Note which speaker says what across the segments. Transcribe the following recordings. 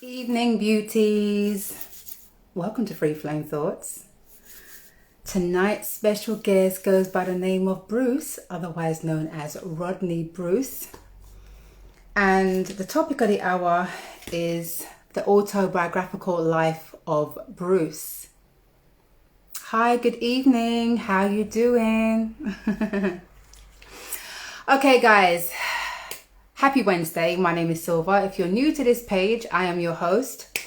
Speaker 1: Evening beauties, welcome to Free Flowing Thoughts. Tonight's special guest goes by the name of Bruce, otherwise known as Rodney Bruce, and the topic of the hour is the autobiographical life of Bruce. Hi, good evening, how you doing? Okay guys, happy Wednesday. My name is Silva. If you're new to this page, I am your host.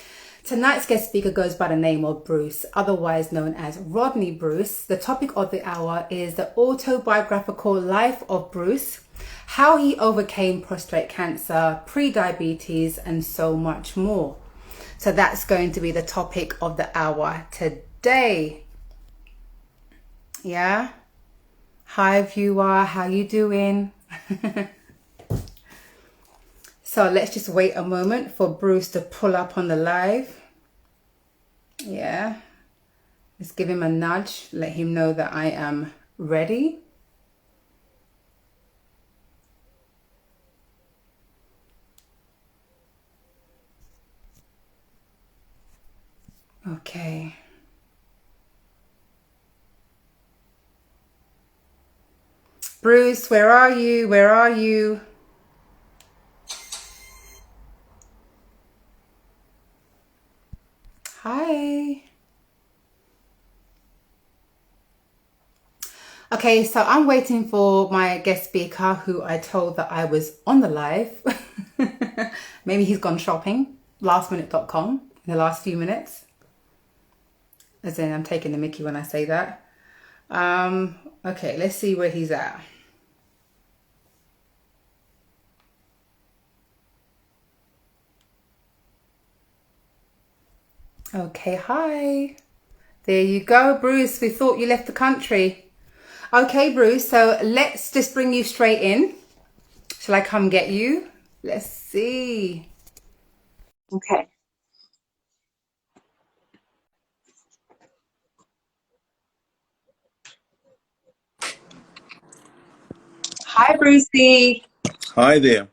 Speaker 1: Tonight's guest speaker goes by the name of Bruce, otherwise known as Rodney Bruce. The topic of the hour is the autobiographical life of Bruce, how he overcame prostate cancer, pre-diabetes, and so much more. So that's going to be the topic of the hour today. Yeah? Hi viewer, how you doing? So let's just wait a moment for Bruce to pull up on the live. Yeah. Let's give him a nudge. Let him know that I am ready. Okay. Bruce, where are you? Where are you? Hi. Okay, so I'm waiting for my guest speaker who I told that I was on the live. Maybe he's gone shopping, lastminute.com, in the last few minutes. As in, I'm taking the mickey when I say that. Okay, let's see where he's at. Okay, hi. There you go, Bruce. We thought you left the country. Okay, Bruce, so let's just bring you straight in. Shall I come get you? Let's see. Okay. Hi, Brucey.
Speaker 2: Hi there.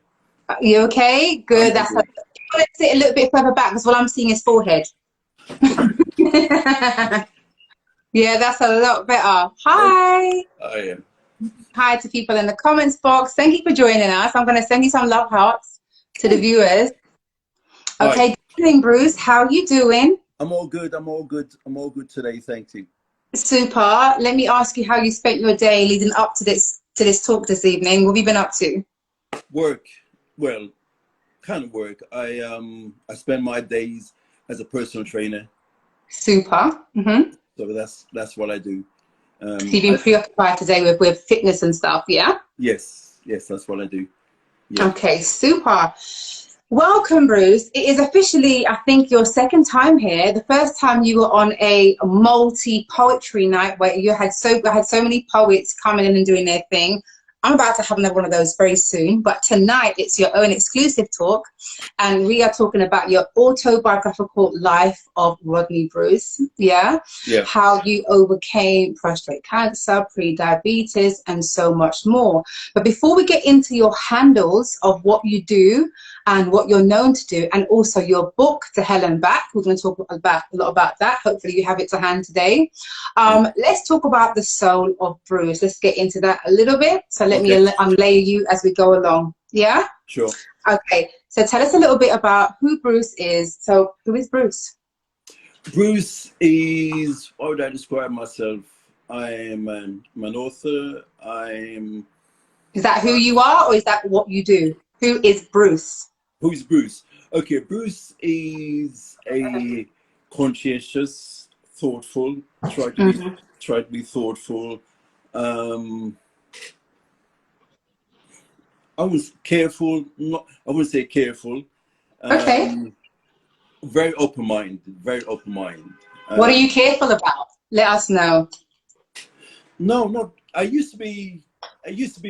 Speaker 1: You okay? Good.
Speaker 2: I'm all good.
Speaker 1: Let's sit a little bit further back because all I'm seeing is forehead. Yeah, that's a lot better. Hi.
Speaker 2: I am.
Speaker 1: Hi to people in the comments box. Thank you for joining us. I'm going to send you some love hearts to the viewers. Okay,
Speaker 2: Hi.
Speaker 1: good evening, Bruce. How are you doing?
Speaker 2: I'm all good. I'm all good. I'm all good today. Thank you.
Speaker 1: Super. Let me ask you how you spent your day leading up to this talk this evening. What have you been up to?
Speaker 2: Work. Well, kind of work. I spend my days as a personal trainer.
Speaker 1: Super.
Speaker 2: So that's what I do.
Speaker 1: So you've been preoccupied today with fitness and stuff, yeah?
Speaker 2: Yes, that's what I do. Yeah.
Speaker 1: Okay, super. Welcome, Bruce. It is officially, I think, your second time here. The first time you were on a multi-poetry night where I had so many poets coming in and doing their thing. I'm about to have another one of those very soon, but tonight it's your own exclusive talk, and we are talking about your autobiographical life of Rodney Bruce. Yeah, how you overcame prostate cancer, pre-diabetes, and so much more. But before we get into your handles of what you do and what you're known to do, and also your book, To Hell and Back, we're going to talk a lot about that. Hopefully you have it to hand today. Let's talk about the soul of Bruce. Let's get into that a little bit. So let me unlay you as we go along. Yeah?
Speaker 2: Sure.
Speaker 1: Okay. So tell us a little bit about who Bruce is. So who is Bruce?
Speaker 2: Bruce is, how would I describe myself? I'm an author.
Speaker 1: Is that who you are, or is that what you do? Who is Bruce?
Speaker 2: Who's Bruce? Okay, Bruce is a conscientious, thoughtful, try to be thoughtful. I was careful, I wouldn't say careful.
Speaker 1: Okay.
Speaker 2: Very open minded, very open minded.
Speaker 1: What are you careful about? Let us know.
Speaker 2: No, not. I used to be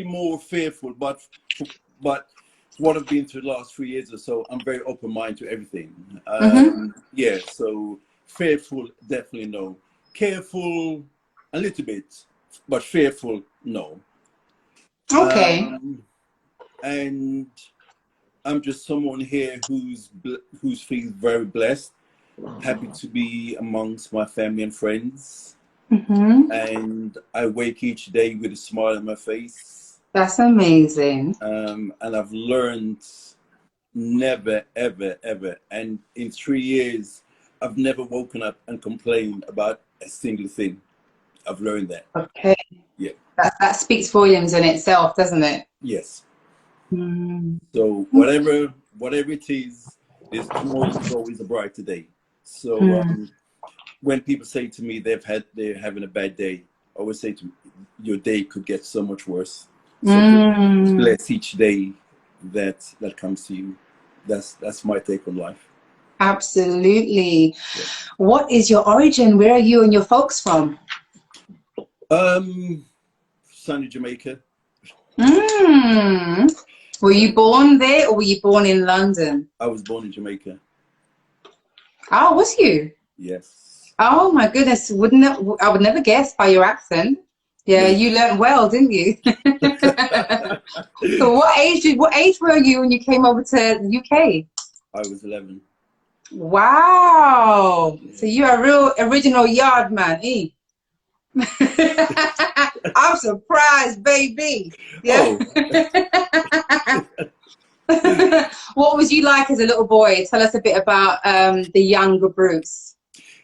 Speaker 2: more fearful, but what I've been through the last 3 years or so, I'm very open minded to everything. Yeah, so fearful, definitely no. Careful, a little bit, but fearful, no.
Speaker 1: Okay.
Speaker 2: And I'm just someone here who's feels very blessed, happy to be amongst my family and friends. And I wake each day with a smile on my face.
Speaker 1: That's amazing.
Speaker 2: And I've learned never, ever, ever. And in 3 years, I've never woken up and complained about a single thing. I've learned that.
Speaker 1: Okay.
Speaker 2: Yeah.
Speaker 1: That speaks volumes in itself, doesn't it?
Speaker 2: Yes. So whatever it is, tomorrow is always a brighter day. So when people say to me they're having a bad day, I always say to them, your day could get so much worse. So bless each day that comes to you. That's my take on life.
Speaker 1: Absolutely. Yeah. What is your origin? Where are you and your folks from?
Speaker 2: Sunny Jamaica.
Speaker 1: Were you born there or were you born in London?
Speaker 2: I was born in Jamaica.
Speaker 1: Oh, was you?
Speaker 2: Yes.
Speaker 1: Oh my goodness! I would never guess by your accent. Yeah, you learned well, didn't you? So what age were you when you came over to the UK?
Speaker 2: I was 11.
Speaker 1: Wow! Yeah. So you're a real original yard man, eh? I'm surprised, baby. Yeah. Oh. What was you like as a little boy? Tell us a bit about the younger Bruce.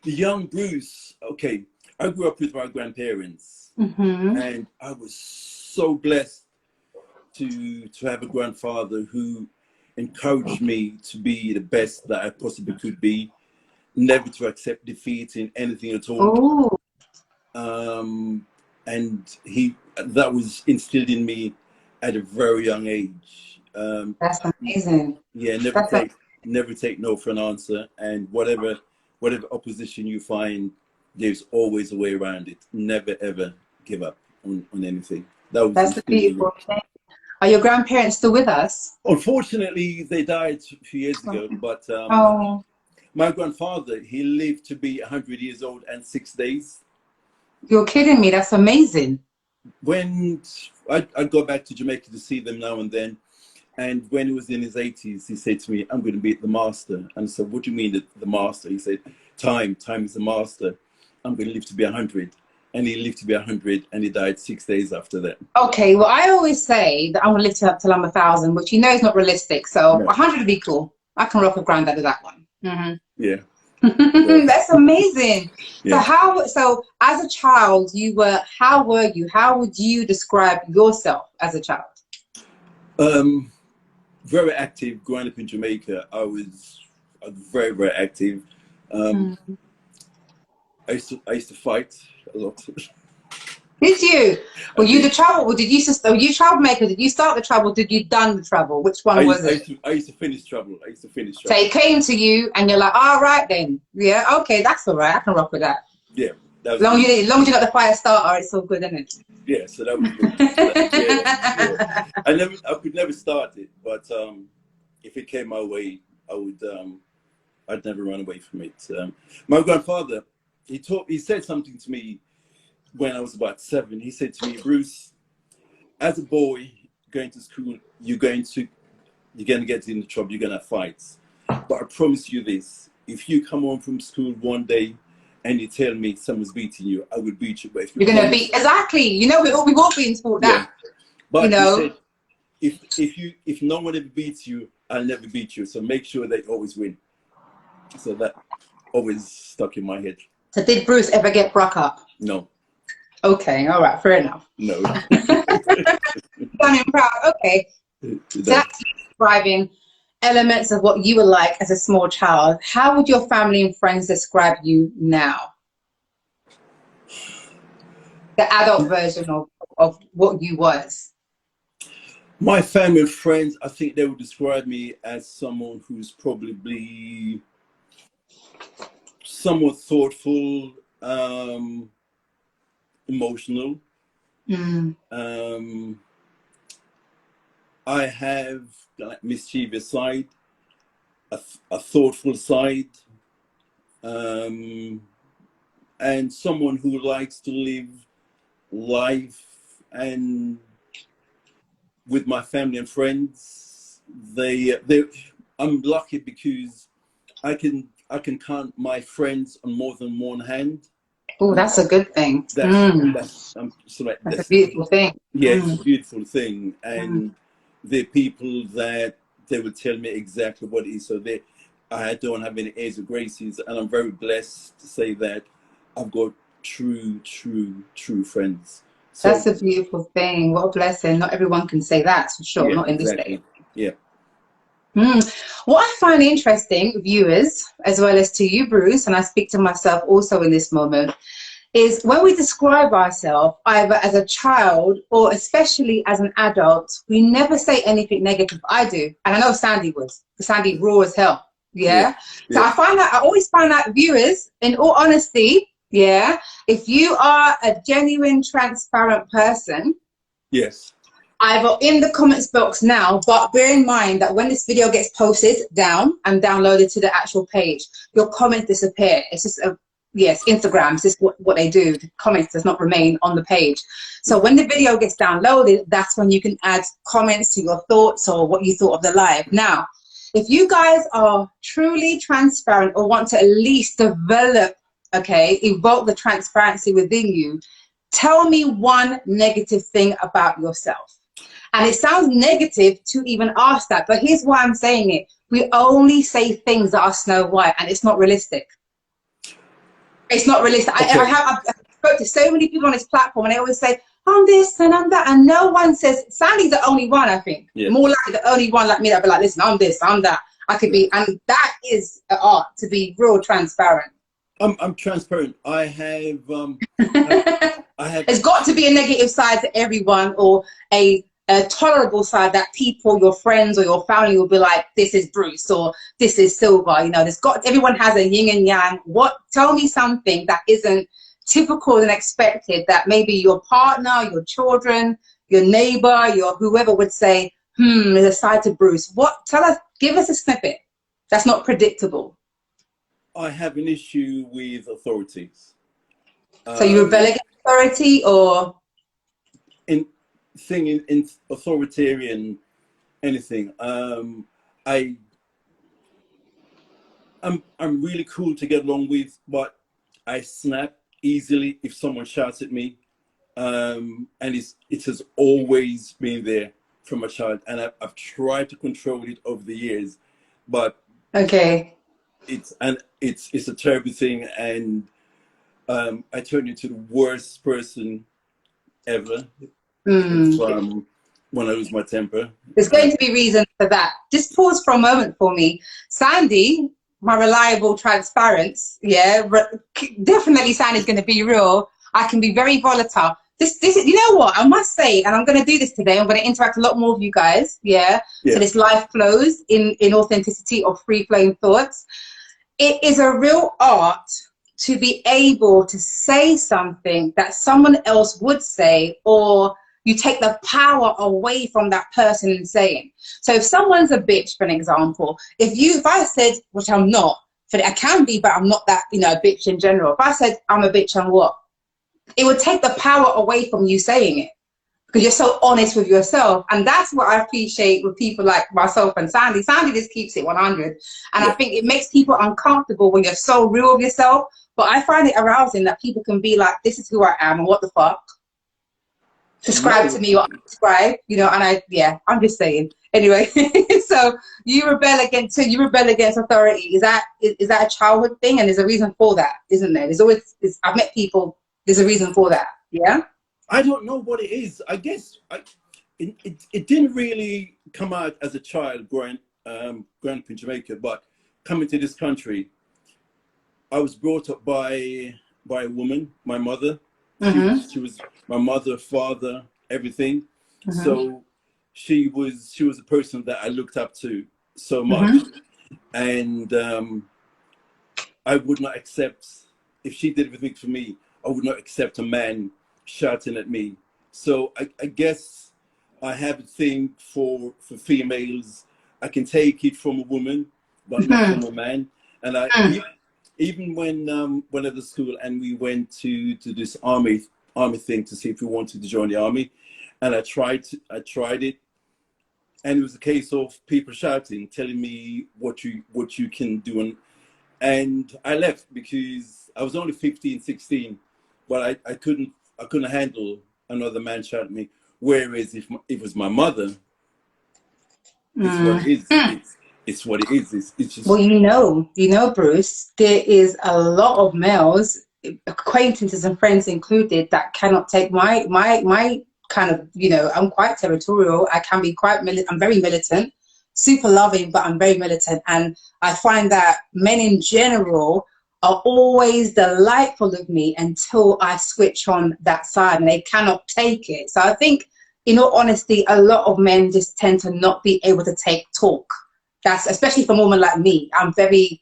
Speaker 2: The young Bruce. Okay, I grew up with my grandparents, and I was so blessed to have a grandfather who encouraged me to be the best that I possibly could be, never to accept defeat in anything at all. And that was instilled in me at a very young age.
Speaker 1: That's amazing.
Speaker 2: Yeah, never take no for an answer, and whatever opposition you find, there's always a way around it. Never ever give up on anything.
Speaker 1: That's the beautiful thing. Are your grandparents still with us?
Speaker 2: Unfortunately, they died a few years ago, but my grandfather, he lived to be 100 years old and 6 days.
Speaker 1: You're kidding me. That's amazing.
Speaker 2: When I go back to Jamaica to see them now and then, and when he was in his 80s, he said to me, I'm going to be the master. And I said, what do you mean the master? He said, time is the master. I'm going to live to be 100. And he lived to be 100, and he died 6 days after that. Okay,
Speaker 1: well, I always say that I'm going to live till I'm 1,000, which you know is not realistic. So 100 would be cool. I can rock a granddad with that one.
Speaker 2: Yeah.
Speaker 1: That's amazing. Yeah. So as a child, how were you? How would you describe yourself as a child?
Speaker 2: Very active. Growing up in Jamaica, I was very, very active. I used to fight a lot.
Speaker 1: Did you? Were you the trouble? Or were you troublemaker? Did you start the trouble? Did you done the trouble? Which one was it?
Speaker 2: I used to finish trouble. So
Speaker 1: it came to you, and you're like, all right then. Yeah, okay, that's all right. I can rock with that.
Speaker 2: Yeah.
Speaker 1: As long as you're not the fire starter, it's all good, isn't it?
Speaker 2: Yeah, so that was good. Yeah. I could never start it, but if it came my way, I'd never run away from it. My grandfather, he said something to me when I was about 7. He said to me, Bruce, as a boy going to school, you're going to get into trouble, you're going to fight. But I promise you this, if you come home from school one day and you tell me someone's beating you, I will beat you. But if
Speaker 1: you're going to beat, exactly. You know, we've all been taught that.
Speaker 2: Yeah. But he said, if no one ever beats you, I'll never beat you. So make sure they always win. So that always stuck in my head. So
Speaker 1: did Bruce ever get broke up?
Speaker 2: No.
Speaker 1: Okay, all right, fair enough.
Speaker 2: No.
Speaker 1: Done him proud. Okay. So that's describing elements of what you were like as a small child. How would your family and friends describe you now? The adult version of what you was.
Speaker 2: My family and friends, I think they would describe me as someone who's probably somewhat thoughtful, emotional. I have a mischievous side, a thoughtful side, and someone who likes to live life and with my family and friends, they I'm lucky because I can count my friends on more than one hand.
Speaker 1: Oh, that's a good thing.
Speaker 2: That's so like,
Speaker 1: That's a beautiful thing.
Speaker 2: yeah, it's a beautiful thing,
Speaker 1: Mm.
Speaker 2: and they're people that they will tell me exactly what it is. So I don't have any airs or graces, and I'm very blessed to say that I've got true friends. So
Speaker 1: That's a beautiful thing. What a blessing. Not everyone can say that, for sure.
Speaker 2: yeah,
Speaker 1: Not in this day.
Speaker 2: exactly. Yeah.
Speaker 1: Mm. What I find interesting, viewers, as well as to you, Bruce, and I speak to myself also in this moment, is when we describe ourselves, either as a child or especially as an adult, we never say anything negative. I do. And I know Sandy would. Sandy raw as hell.
Speaker 2: Yeah.
Speaker 1: Yeah. So
Speaker 2: Yeah.
Speaker 1: I always find out, viewers, in all honesty, yeah, if you are a genuine, transparent person,
Speaker 2: Yes.
Speaker 1: either in the comments box now, but bear in mind that when this video gets posted down and downloaded to the actual page, your comments disappear. It's just a, yes, Instagram, this is what they do. The comments does not remain on the page. So when the video gets downloaded, that's when you can add comments to your thoughts or what you thought of the live. Now, if you guys are truly transparent or want to at least develop, okay, evoke the transparency within you, tell me one negative thing about yourself. And it sounds negative to even ask that, but here's why I'm saying it. We only say things that are Snow White, and it's not realistic. It's not realistic.
Speaker 2: Okay.
Speaker 1: I've spoke to so many people on this platform, and they always say, I'm this and I'm that. And no one says, Sandy's the only one, I think.
Speaker 2: Yeah.
Speaker 1: More likely the only one like me that be like, listen, I'm this, I'm that. I could be, and that is an art, to be real transparent.
Speaker 2: I'm transparent. I have
Speaker 1: There's got to be a negative side to everyone, or a tolerable side that people, your friends or your family will be like, this is Bruce or this is Silver. You know, everyone has a yin and yang. Tell me something that isn't typical and expected that maybe your partner, your children, your neighbor, your whoever would say, there's a side to Bruce. Give us a snippet that's not predictable.
Speaker 2: I have an issue with authorities.
Speaker 1: So you rebel against authority, or
Speaker 2: in authoritarian anything. I'm really cool to get along with, but I snap easily if someone shouts at me, and it has always been there from a child, and I've tried to control it over the years, but
Speaker 1: okay.
Speaker 2: It's a terrible thing, and I turned into the worst person ever from when I lose my temper.
Speaker 1: There's going to be reasons for that. Just pause for a moment for me. Sandy, my reliable transparency, yeah, definitely Sandy's going to be real. I can be very volatile. This, you know what, I must say, and I'm going to do this today, I'm going to interact a lot more with you guys, yeah? So this life flows in authenticity of free-flowing thoughts. It is a real art to be able to say something that someone else would say, or you take the power away from that person in saying. So if someone's a bitch, for an example, if I said, which I'm not, I can be, but I'm not that, a bitch in general. If I said I'm a bitch, I'm what? It would take the power away from you saying it, because you're so honest with yourself. And that's what I appreciate with people like myself and Sandy. Sandy just keeps it 100. And I think it makes people uncomfortable when you're so real with yourself. But I find it arousing that people can be like, this is who I am, and what the fuck? Subscribe to me or unsubscribe, and I'm just saying. Anyway, so you rebel against authority. Is that a childhood thing? And there's a reason for that, isn't there? I've met people, there's a reason for that, yeah?
Speaker 2: I don't know what it is. I guess it didn't really come out as a child growing up in Jamaica, but coming to this country, I was brought up by a woman, my mother. She was my mother, father, everything. So she was a person that I looked up to so much, and I would not accept, if she did everything for me, I would not accept a man shouting at me. So I guess I have a thing for females. I can take it from a woman, but not from a man. And even when I was at school and we went to this army thing to see if we wanted to join the army, and I tried it. and it was a case of people shouting, telling me what you can do, and I left because I was only 15, 16, but I couldn't handle another man shouting at me. Whereas if it was my mother, it's what it is. It's what it is. It's
Speaker 1: Well,
Speaker 2: just
Speaker 1: you know, Bruce, there is a lot of males, acquaintances and friends included, that cannot take my kind of, you know, I'm quite territorial. I can be quite I'm very militant, super loving, but I'm very militant. And I find that men in general are always delightful of me until I switch on that side, and they cannot take it. So I think, in all honesty, a lot of men just tend to not be able to take talk. That's especially for a woman like me. I'm very,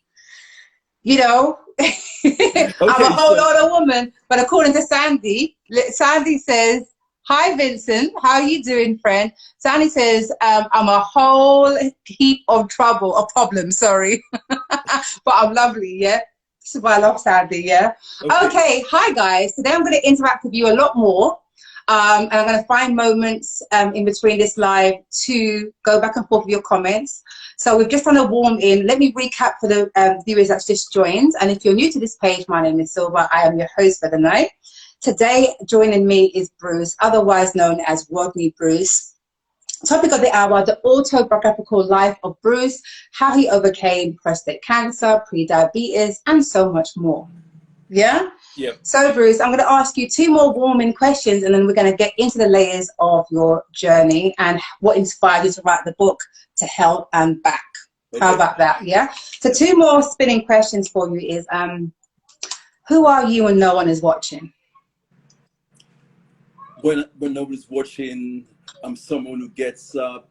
Speaker 1: you know, I'm a
Speaker 2: okay.
Speaker 1: whole
Speaker 2: So
Speaker 1: lot of woman. But according to Sandy, Sandy says, "Hi, Vincent. How are you doing, friend?" Sandy says, "I'm a whole heap of trouble, a problem. Sorry, but I'm lovely. Yeah, this is why I love Sandy. Yeah.
Speaker 2: okay,
Speaker 1: Okay. Hi, guys. Today I'm going to interact with you a lot more." And I'm going to find moments in between this live to go back and forth with your comments. So we've just done a warm in. Let me recap for the viewers that's just joined. And if you're new to this page, my name is Silva. I am your host for the night. Today, joining me is Bruce, otherwise known as Rodney Bruce. Topic of the hour, the autobiographical life of Bruce, how he overcame prostate cancer, pre-diabetes, and so much more. Yeah?
Speaker 2: yep.
Speaker 1: So, Bruce, I'm going to ask you two more warming questions, and then we're going to get into the layers of your journey and what inspired you to write the book, To Hell and Back.
Speaker 2: Okay.
Speaker 1: How about that? Yeah. So, two more spinning questions for you is, who are you when no one is watching?
Speaker 2: When nobody's watching, I'm someone who gets up.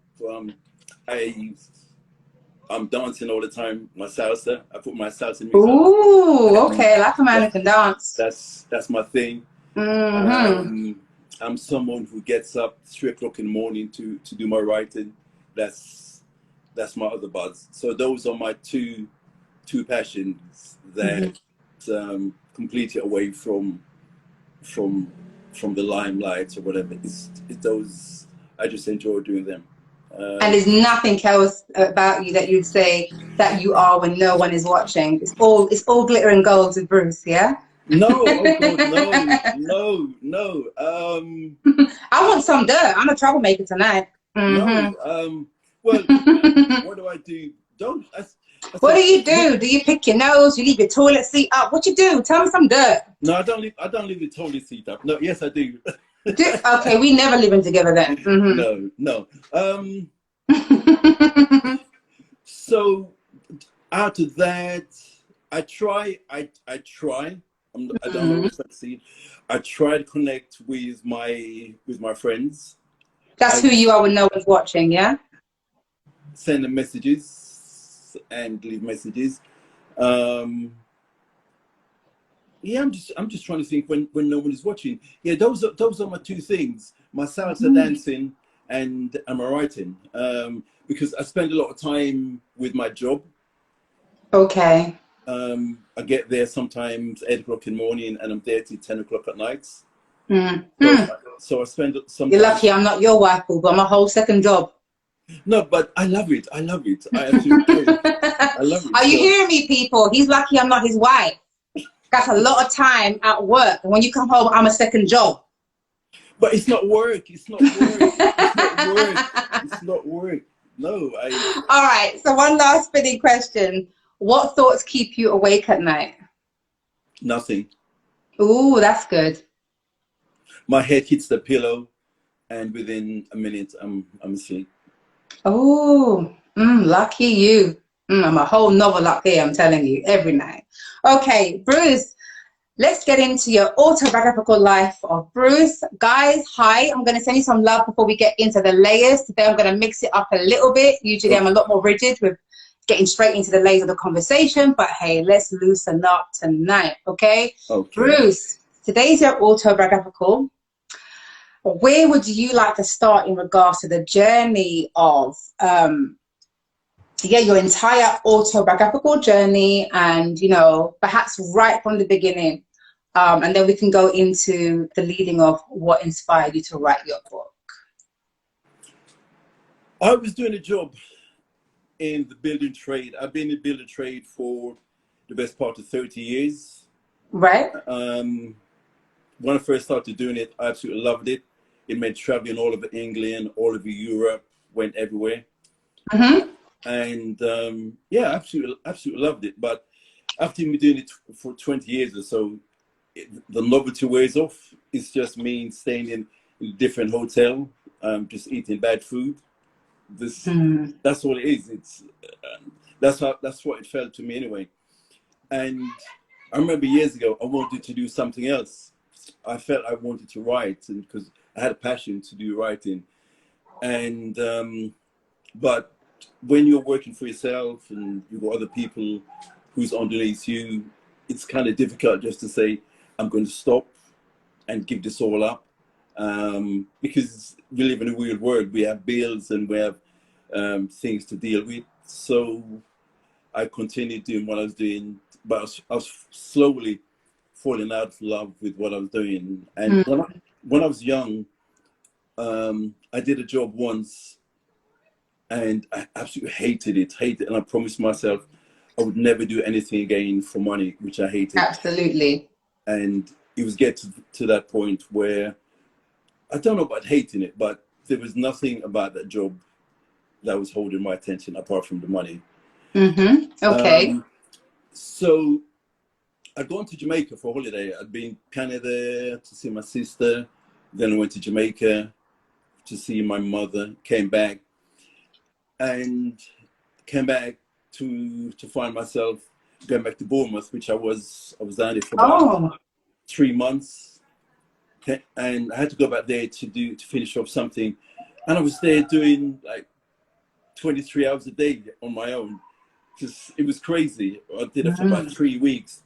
Speaker 2: I'm dancing all the time. My salsa. I put my salsa music on.
Speaker 1: Ooh,
Speaker 2: And
Speaker 1: okay, like a man who can dance.
Speaker 2: that's my thing.
Speaker 1: Mm-hmm.
Speaker 2: I'm someone who gets up 3 o'clock in the morning to do my writing. That's my other buzz. So those are my two passions that completely away from the limelight or whatever. It's those, I just enjoy doing them.
Speaker 1: And there's nothing else about you that you'd say that you are when no one is watching. It's all glitter and gold with Bruce, yeah?
Speaker 2: No, oh God, no.
Speaker 1: I want some dirt. I'm a troublemaker tonight.
Speaker 2: No. Well, what do I do? Don't.
Speaker 1: What do you do? Do you pick your nose? You leave your toilet seat up? What you do? Tell me some dirt.
Speaker 2: No, I don't leave the toilet seat up. No, yes, I do.
Speaker 1: Okay, we never living together then.
Speaker 2: No. So out of that, I try. I don't always succeed. I try to connect with my friends.
Speaker 1: That's who you are when no one's watching, yeah?
Speaker 2: Send them messages and leave messages. Yeah, I'm just trying to think when no one is watching. Yeah, those are my two things: my salsa dancing and my writing. Because I spend a lot of time with my job.
Speaker 1: Okay.
Speaker 2: I get there sometimes 8 o'clock in the morning, and I'm there till 10 o'clock at night. So I spend some.
Speaker 1: You're lucky I'm not your wife, but I'm a whole second job.
Speaker 2: No, but I love it. I actually do. I love it.
Speaker 1: Are you hearing me, people? He's lucky I'm not his wife. That's a lot of time at work. And when you come home, I'm a second job.
Speaker 2: But it's not work. It's not work. It's not work. It's not work. No,
Speaker 1: All right. So one last spinning question. What thoughts keep you awake at night?
Speaker 2: Nothing.
Speaker 1: Ooh, that's good.
Speaker 2: My head hits the pillow, and within a minute, I'm asleep.
Speaker 1: Oh, lucky you. I'm a whole novel up here, I'm telling you, every night. Okay, Bruce, let's get into your autobiographical life of Bruce. Guys, hi. I'm going to send you some love before we get into the layers. Today I'm going to mix it up a little bit. Usually I'm a lot more rigid with getting straight into the layers of the conversation. But hey, let's loosen up tonight, okay? Bruce, today's your autobiographical. Where would you like to start in regards to the journey of your entire autobiographical journey, and perhaps right from the beginning, and then we can go into the leading of what inspired you to write your book.
Speaker 2: I was doing a job in the building trade. I've been in the building trade for the best part of 30 years.
Speaker 1: Right.
Speaker 2: When I first started doing it, I absolutely loved it. It meant traveling all over England, all over Europe, went everywhere.
Speaker 1: Mm-hmm.
Speaker 2: And yeah, absolutely loved it. But after me doing it for 20 years or so, the novelty wears off. It's just me staying in a different hotel, just eating bad food. That's all it is. It's that's what it felt to me anyway. And I remember years ago, I wanted to do something else. I felt I wanted to write, and because I had a passion to do writing. And but when you're working for yourself and you've got other people who's underneath you, it's kind of difficult just to say, I'm going to stop and give this all up. Because we live in a weird world. We have bills and we have things to deal with. So I continued doing what I was doing, but I was slowly falling out of love with what I was doing. And when I was young, I did a job once and I absolutely hated it. And I promised myself I would never do anything again for money, which I hated.
Speaker 1: Absolutely.
Speaker 2: And it was getting to that point where I don't know about hating it, but there was nothing about that job that was holding my attention apart from the money.
Speaker 1: Okay.
Speaker 2: So I'd gone to Jamaica for a holiday. I'd been Canada to see my sister. Then I went to Jamaica to see my mother, came back to find myself going back to Bournemouth, which I was down there for about 3 months. And I had to go back there to finish off something. And I was there doing like 23 hours a day on my own. Just, it was crazy. I did it for about 3 weeks.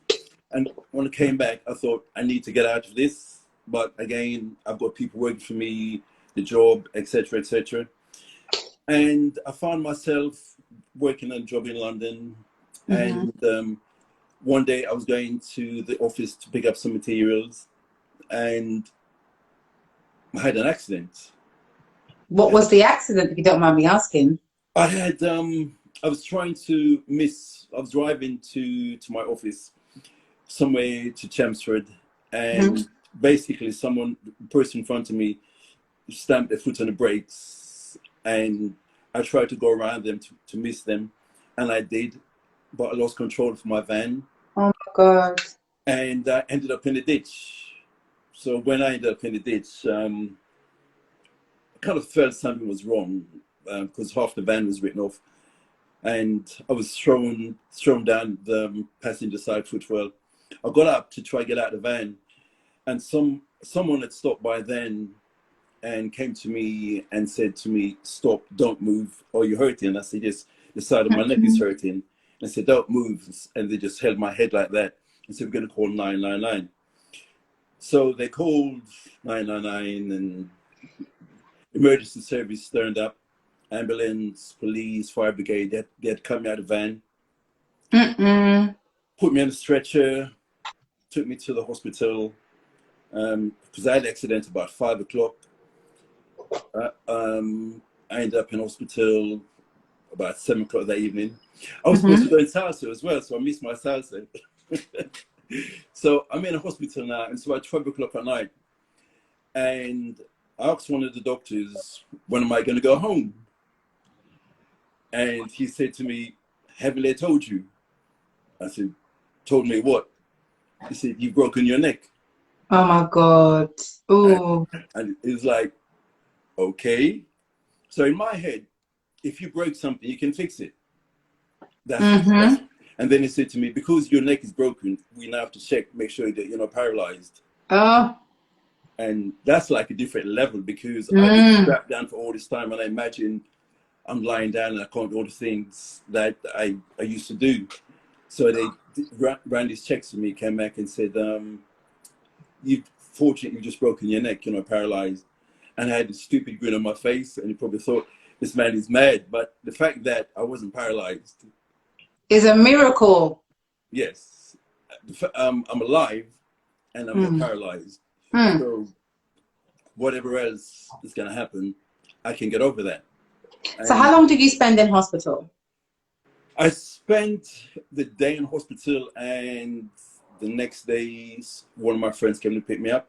Speaker 2: And when I came back, I thought, I need to get out of this. But again, I've got people working for me, the job, etc., etc. And I found myself working a job in London. And one day I was going to the office to pick up some materials. And I had an accident.
Speaker 1: What was the accident, if you don't mind me asking?
Speaker 2: I had, I was driving to my office somewhere to Chelmsford, and basically the person in front of me stamped their foot on the brakes, and I tried to go around them to miss them, and I did, but I lost control of my van.
Speaker 1: Oh my God.
Speaker 2: And I ended up in a ditch. So when I ended up in the ditch, I kind of felt something was wrong, because half the van was written off, and I was thrown down the passenger side footwell. I got up to try to get out of the van, and someone had stopped by then and came to me and said to me, "Stop, don't move, or you're hurting." And I said, "Yes, the side of my neck is hurting." And I said, "Don't move." And they just held my head like that and said, "We're going to call 999. So they called 999 and emergency service turned up, ambulance, police, fire brigade. They had come out of the van, put me on a stretcher, took me to the hospital, because I had an accident about 5 o'clock. I ended up in hospital about 7 o'clock that evening. I was supposed to go in salsa as well, so I missed my salsa. So I'm in a hospital now, and it's about 12 o'clock at night. And I asked one of the doctors, when am I going to go home? And he said to me, "Haven't they told you?" I said, "Told me what?" He said, "You've broken your neck."
Speaker 1: Oh my God. Ooh.
Speaker 2: And it was like, okay. So in my head, if you break something, you can fix it. That's and then he said to me, "Because your neck is broken, we now have to check, make sure that you're not paralyzed."
Speaker 1: Oh.
Speaker 2: And that's like a different level, because I've been strapped down for all this time, and I imagine I'm lying down and I can't do all the things that I used to do. So they ran these checks to me, came back and said, you've just broken your neck, you're not paralyzed." And I had a stupid grin on my face, and you probably thought, this man is mad. But the fact that I wasn't paralyzed
Speaker 1: is a miracle.
Speaker 2: Yes. I'm alive and I'm not paralyzed. So whatever else is going to happen, I can get over that.
Speaker 1: So how
Speaker 2: And
Speaker 1: long did you spend in hospital?
Speaker 2: I spent the day in hospital, and the next day, one of my friends came to pick me up.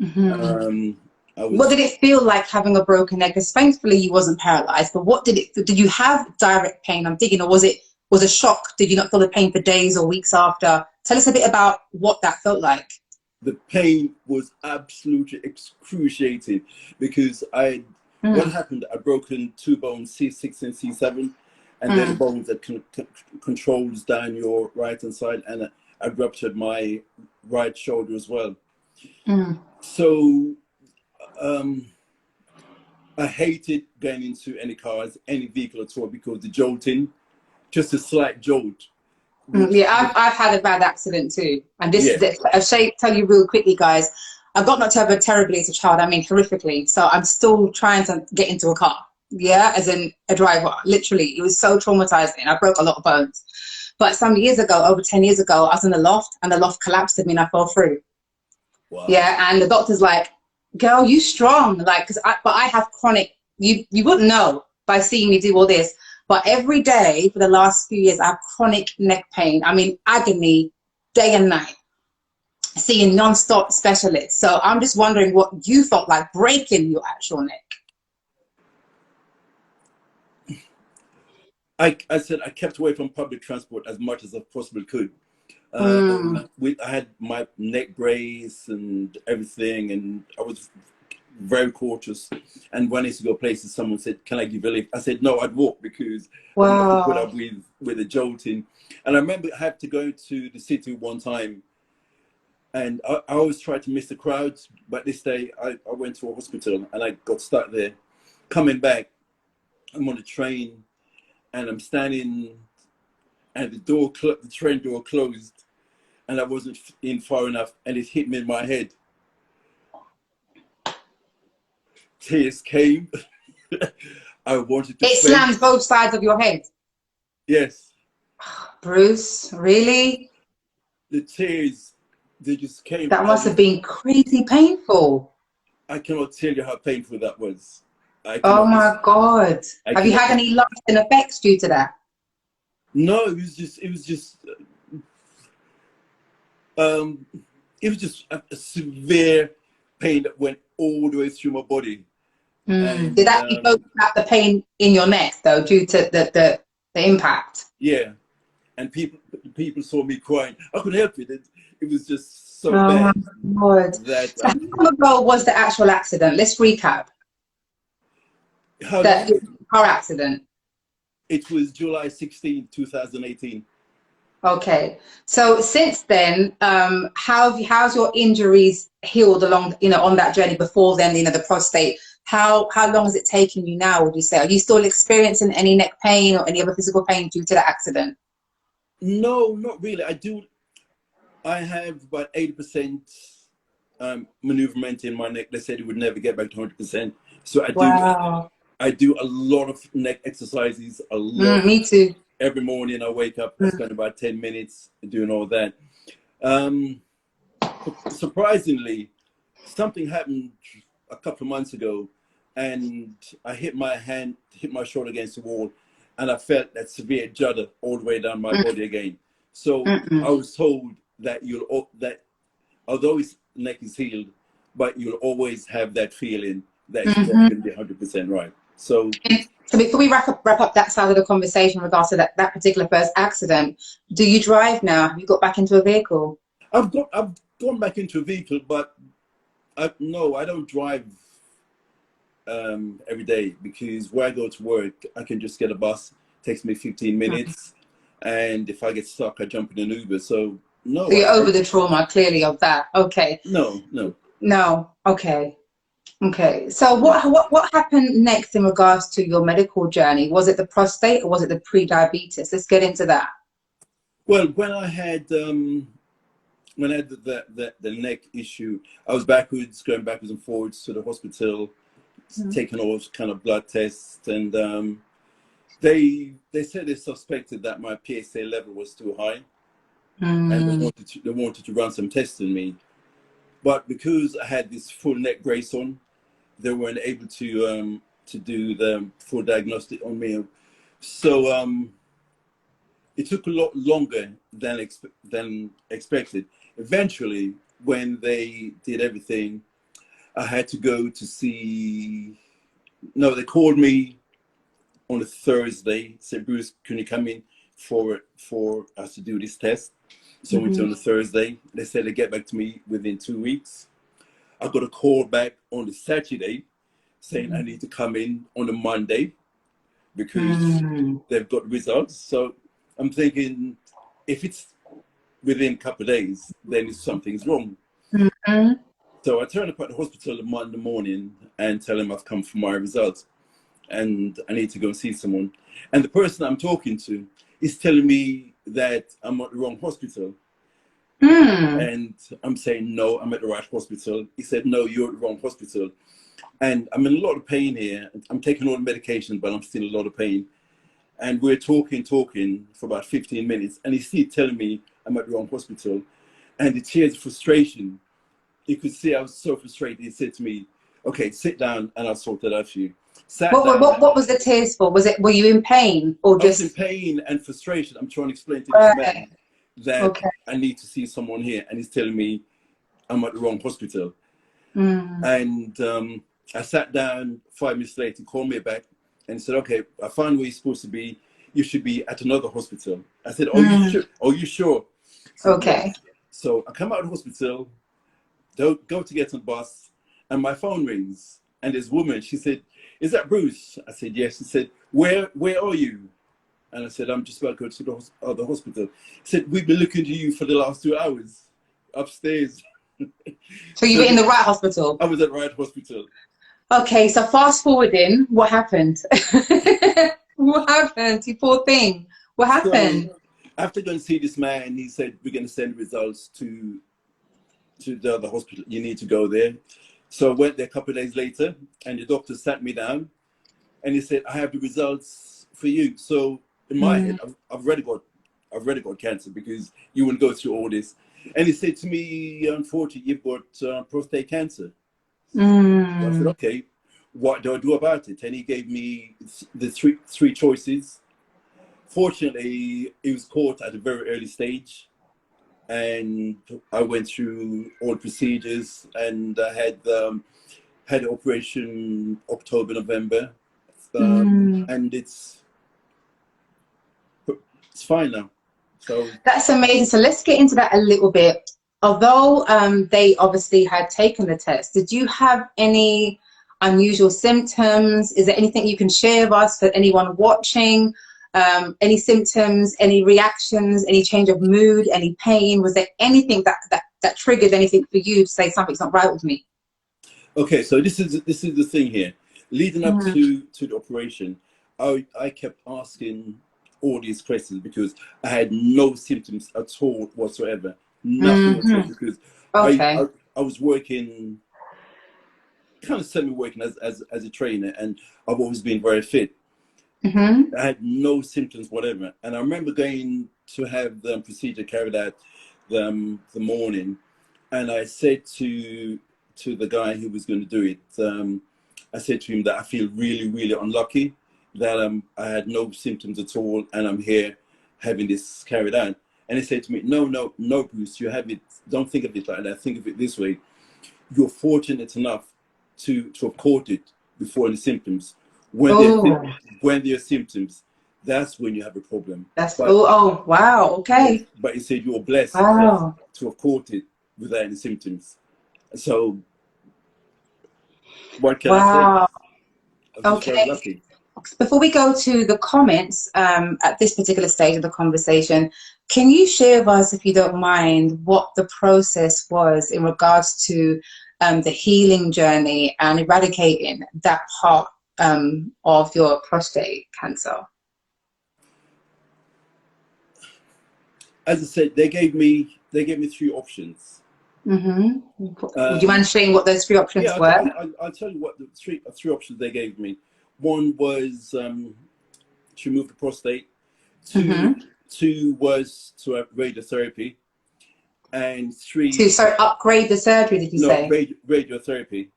Speaker 1: Hmm.
Speaker 2: Um, I
Speaker 1: What
Speaker 2: was
Speaker 1: did it feel like having a broken neck? Because thankfully you wasn't paralyzed, but what did it, did you have direct pain? I'm thinking, or was a shock? Did you not feel the pain for days or weeks after? Tell us a bit about what that felt like.
Speaker 2: the pain was absolutely excruciating because what
Speaker 1: Mm,
Speaker 2: happened? I broken two bones, C6 and C7, and they're the
Speaker 1: mm,
Speaker 2: bones that controls down your right hand side, and I ruptured my right shoulder as well.
Speaker 1: mm.
Speaker 2: So um, I hated going into any cars, any vehicle at all, because the jolting, just a slight jolt, would,
Speaker 1: Yeah, I've had a bad accident too, and
Speaker 2: yeah,
Speaker 1: I'll tell you real quickly, guys. I got knocked over terribly as a child. I mean, horrifically. So I'm still trying to get into a car. Yeah, as in a driver. Literally, it was so traumatizing. I broke a lot of bones. But some years ago, over 10 years ago, I was in the loft, and the loft collapsed at me, and I fell through.
Speaker 2: wow.
Speaker 1: Yeah, and the doctor's like, "Girl, you strong." Like, but I have chronic. You wouldn't know by seeing me do all this, but every day for the last few years, I have chronic neck pain. I mean, agony, day and night, seeing non-stop specialists. So I'm just wondering what you felt like breaking your actual neck.
Speaker 2: I said I kept away from public transport as much as I possibly could.
Speaker 1: Mm,
Speaker 2: I had my neck brace and everything, and I was very cautious. And when I used to go places, someone said, "Can I give you a lift?" I said, "No, I'd walk because I'm not going to put
Speaker 1: wow.
Speaker 2: up with the jolting." And I remember I had to go to the city one time, and I always try to miss the crowds. But this day, I went to a hospital and I got stuck there. Coming back, I'm on the train and I'm standing, and the train door closed, and I wasn't in far enough, and it hit me in my head. Tears came. I wanted to
Speaker 1: It
Speaker 2: faint.
Speaker 1: slams both sides of your head.
Speaker 2: Yes,
Speaker 1: Bruce, really?
Speaker 2: the tears, they just came.
Speaker 1: That must have been crazy painful.
Speaker 2: I cannot tell you how painful that was. I
Speaker 1: Oh
Speaker 2: cannot,
Speaker 1: my God.
Speaker 2: I
Speaker 1: Have you
Speaker 2: cannot.
Speaker 1: had any lasting effects due to that?
Speaker 2: No, um, it was just a severe pain that went all the way through my body.
Speaker 1: Mm. Did
Speaker 2: And
Speaker 1: that you both have the pain in your neck though, due to the impact?
Speaker 2: yeah, and people saw me crying. I couldn't help it. It was just so
Speaker 1: Oh my
Speaker 2: bad
Speaker 1: God.
Speaker 2: that
Speaker 1: So how long ago was the actual accident? Let's recap.
Speaker 2: how
Speaker 1: The
Speaker 2: long?
Speaker 1: car accident.
Speaker 2: It was July 16, 2018.
Speaker 1: Okay. So since then, how's your injuries healed along, on that journey before then, the prostate? How long has it taken you now, would you say? Are you still experiencing any neck pain or any other physical pain due to the accident?
Speaker 2: No, not really. I have about 80% maneuverment in my neck. They said it would never get back to 100%. So
Speaker 1: Wow.
Speaker 2: I do a lot of neck exercises, a lot.
Speaker 1: Me too.
Speaker 2: Every morning I wake up, I
Speaker 1: Mm,
Speaker 2: spend about 10 minutes doing all that. Um, Surprisingly, something happened a couple of months ago, and I hit my shoulder against the wall, and I felt that severe judder all the way down my
Speaker 1: mm,
Speaker 2: body again. So I
Speaker 1: mm,
Speaker 2: was told that that although his neck is healed, but you'll always have that feeling that it's never
Speaker 1: mm.
Speaker 2: going to be 100% right. So
Speaker 1: So before we wrap up that side of the conversation in regards to that particular first accident, do you drive now? Have you got back into a vehicle?
Speaker 2: I've gone back into a vehicle, but no, I don't drive every day, because where I go to work, I can just get a bus. It takes me 15
Speaker 1: Mm.
Speaker 2: minutes, and if I get stuck, I jump in an Uber. So
Speaker 1: So
Speaker 2: no,
Speaker 1: you're over the trauma clearly of that. Okay.
Speaker 2: no.
Speaker 1: No. Okay. Okay. So
Speaker 2: Yeah.
Speaker 1: what happened next in regards to your medical journey? Was it the prostate or was it the pre-diabetes? Let's get into that.
Speaker 2: Well, when I had the neck issue, I was going backwards and forwards to the hospital,
Speaker 1: Mm.
Speaker 2: taking all kind of blood tests, and they said they suspected that my PSA level was too high, and
Speaker 1: Mm.
Speaker 2: they wanted to run some tests on me. But because I had this full neck brace on, they weren't able to to do the full diagnostic on me. So it took a lot longer than expected. Eventually, when they did everything, I had to go to see. No, they called me on a Thursday. Said, Bruce, can you come in for us to do this test? So I went on a Thursday. They said they get back to me within 2 weeks. I got a call back on the Saturday saying I need to come in on a Monday because they've got results. So I'm thinking, if it's within a couple of days, then something's wrong. So I turn up at the hospital on Monday morning and tell them I've come for my results and I need to go see someone. And the person I'm talking to is telling me that I'm at the wrong hospital. And I'm saying, no, I'm at the right hospital. He said, no, you're at the wrong hospital. And I'm in a lot of pain here. I'm taking all the medication, but I'm still in a lot of pain. And we're talking for about 15 minutes. And he's still telling me I'm at the wrong hospital. And the tears of frustration, you could see I was so frustrated. He said to me, okay, sit down and I'll sort that out for you.
Speaker 1: What was the tears for? Were you in pain or just?
Speaker 2: I was in pain and frustration. I'm trying to explain to this man that I need to see someone here. And he's telling me I'm at the wrong hospital. And I sat down 5 minutes later, called me back and said, okay, I found where you're supposed to be. You should be at another hospital. I said, oh, you sure? Oh, you sure? So,
Speaker 1: okay.
Speaker 2: Yes. So I come out of the hospital, go to get on the bus, and my phone rings. And this woman, she said, is that Bruce? I said, yes. She said, where are you? And I said, I'm just about to go to the other hospital. She said, we've been looking to you for the last 2 hours upstairs.
Speaker 1: So you were in the right hospital?
Speaker 2: I was at the right hospital.
Speaker 1: Okay, so fast forwarding, what happened? What happened? You poor thing. What happened?
Speaker 2: So, after going to see this man, he said, we're going to send results to the other hospital. You need to go there. So I went there a couple of days later, and the doctor sat me down, and he said, I have the results for you. So in my head, I've already got cancer because you wouldn't go through all this. And he said to me, unfortunately, you've got prostate cancer. So I said, okay, what do I do about it? And he gave me the three choices. Fortunately, it was caught at a very early stage. And I went through all the procedures, and I had the operation October, November. And it's fine now. So
Speaker 1: that's amazing. So let's get into that a little bit. Although they obviously had taken the test, did you have any unusual symptoms? Is there anything you can share with us for anyone watching? Any symptoms, any reactions, any change of mood, any pain? Was there anything that triggered anything for you to say something's not right with me?
Speaker 2: Okay, so this is the thing here. Leading up to the operation, I kept asking all these questions because I had no symptoms at all whatsoever. Nothing whatsoever, because I was working, kind of semi-working as a trainer, and I've always been very fit. I had no symptoms whatever, and I remember going to have the procedure carried out the morning, and I said to the guy who was going to do it, I said to him that I feel really, really unlucky that I had no symptoms at all, and I'm here having this carried out. And he said to me, no, Bruce, you have it. Don't think of it like that. Think of it this way. You're fortunate enough to have caught it before any symptoms. When there are symptoms, that's when you have a problem.
Speaker 1: Wow, okay.
Speaker 2: Yes, but he said you're blessed to have caught it without any symptoms. So what can I say? I'm just very lucky.
Speaker 1: Before we go to the comments at this particular stage of the conversation, can you share with us, if you don't mind, what the process was in regards to the healing journey and eradicating that part of your prostate cancer?
Speaker 2: As I said, they gave me 3 options.
Speaker 1: Would you mind sharing what those 3 options were?
Speaker 2: I'll tell you what the three options they gave me. One was to remove the prostate. Two was to have radiotherapy, and 3.
Speaker 1: So upgrade the surgery, did you say?
Speaker 2: No, radiotherapy.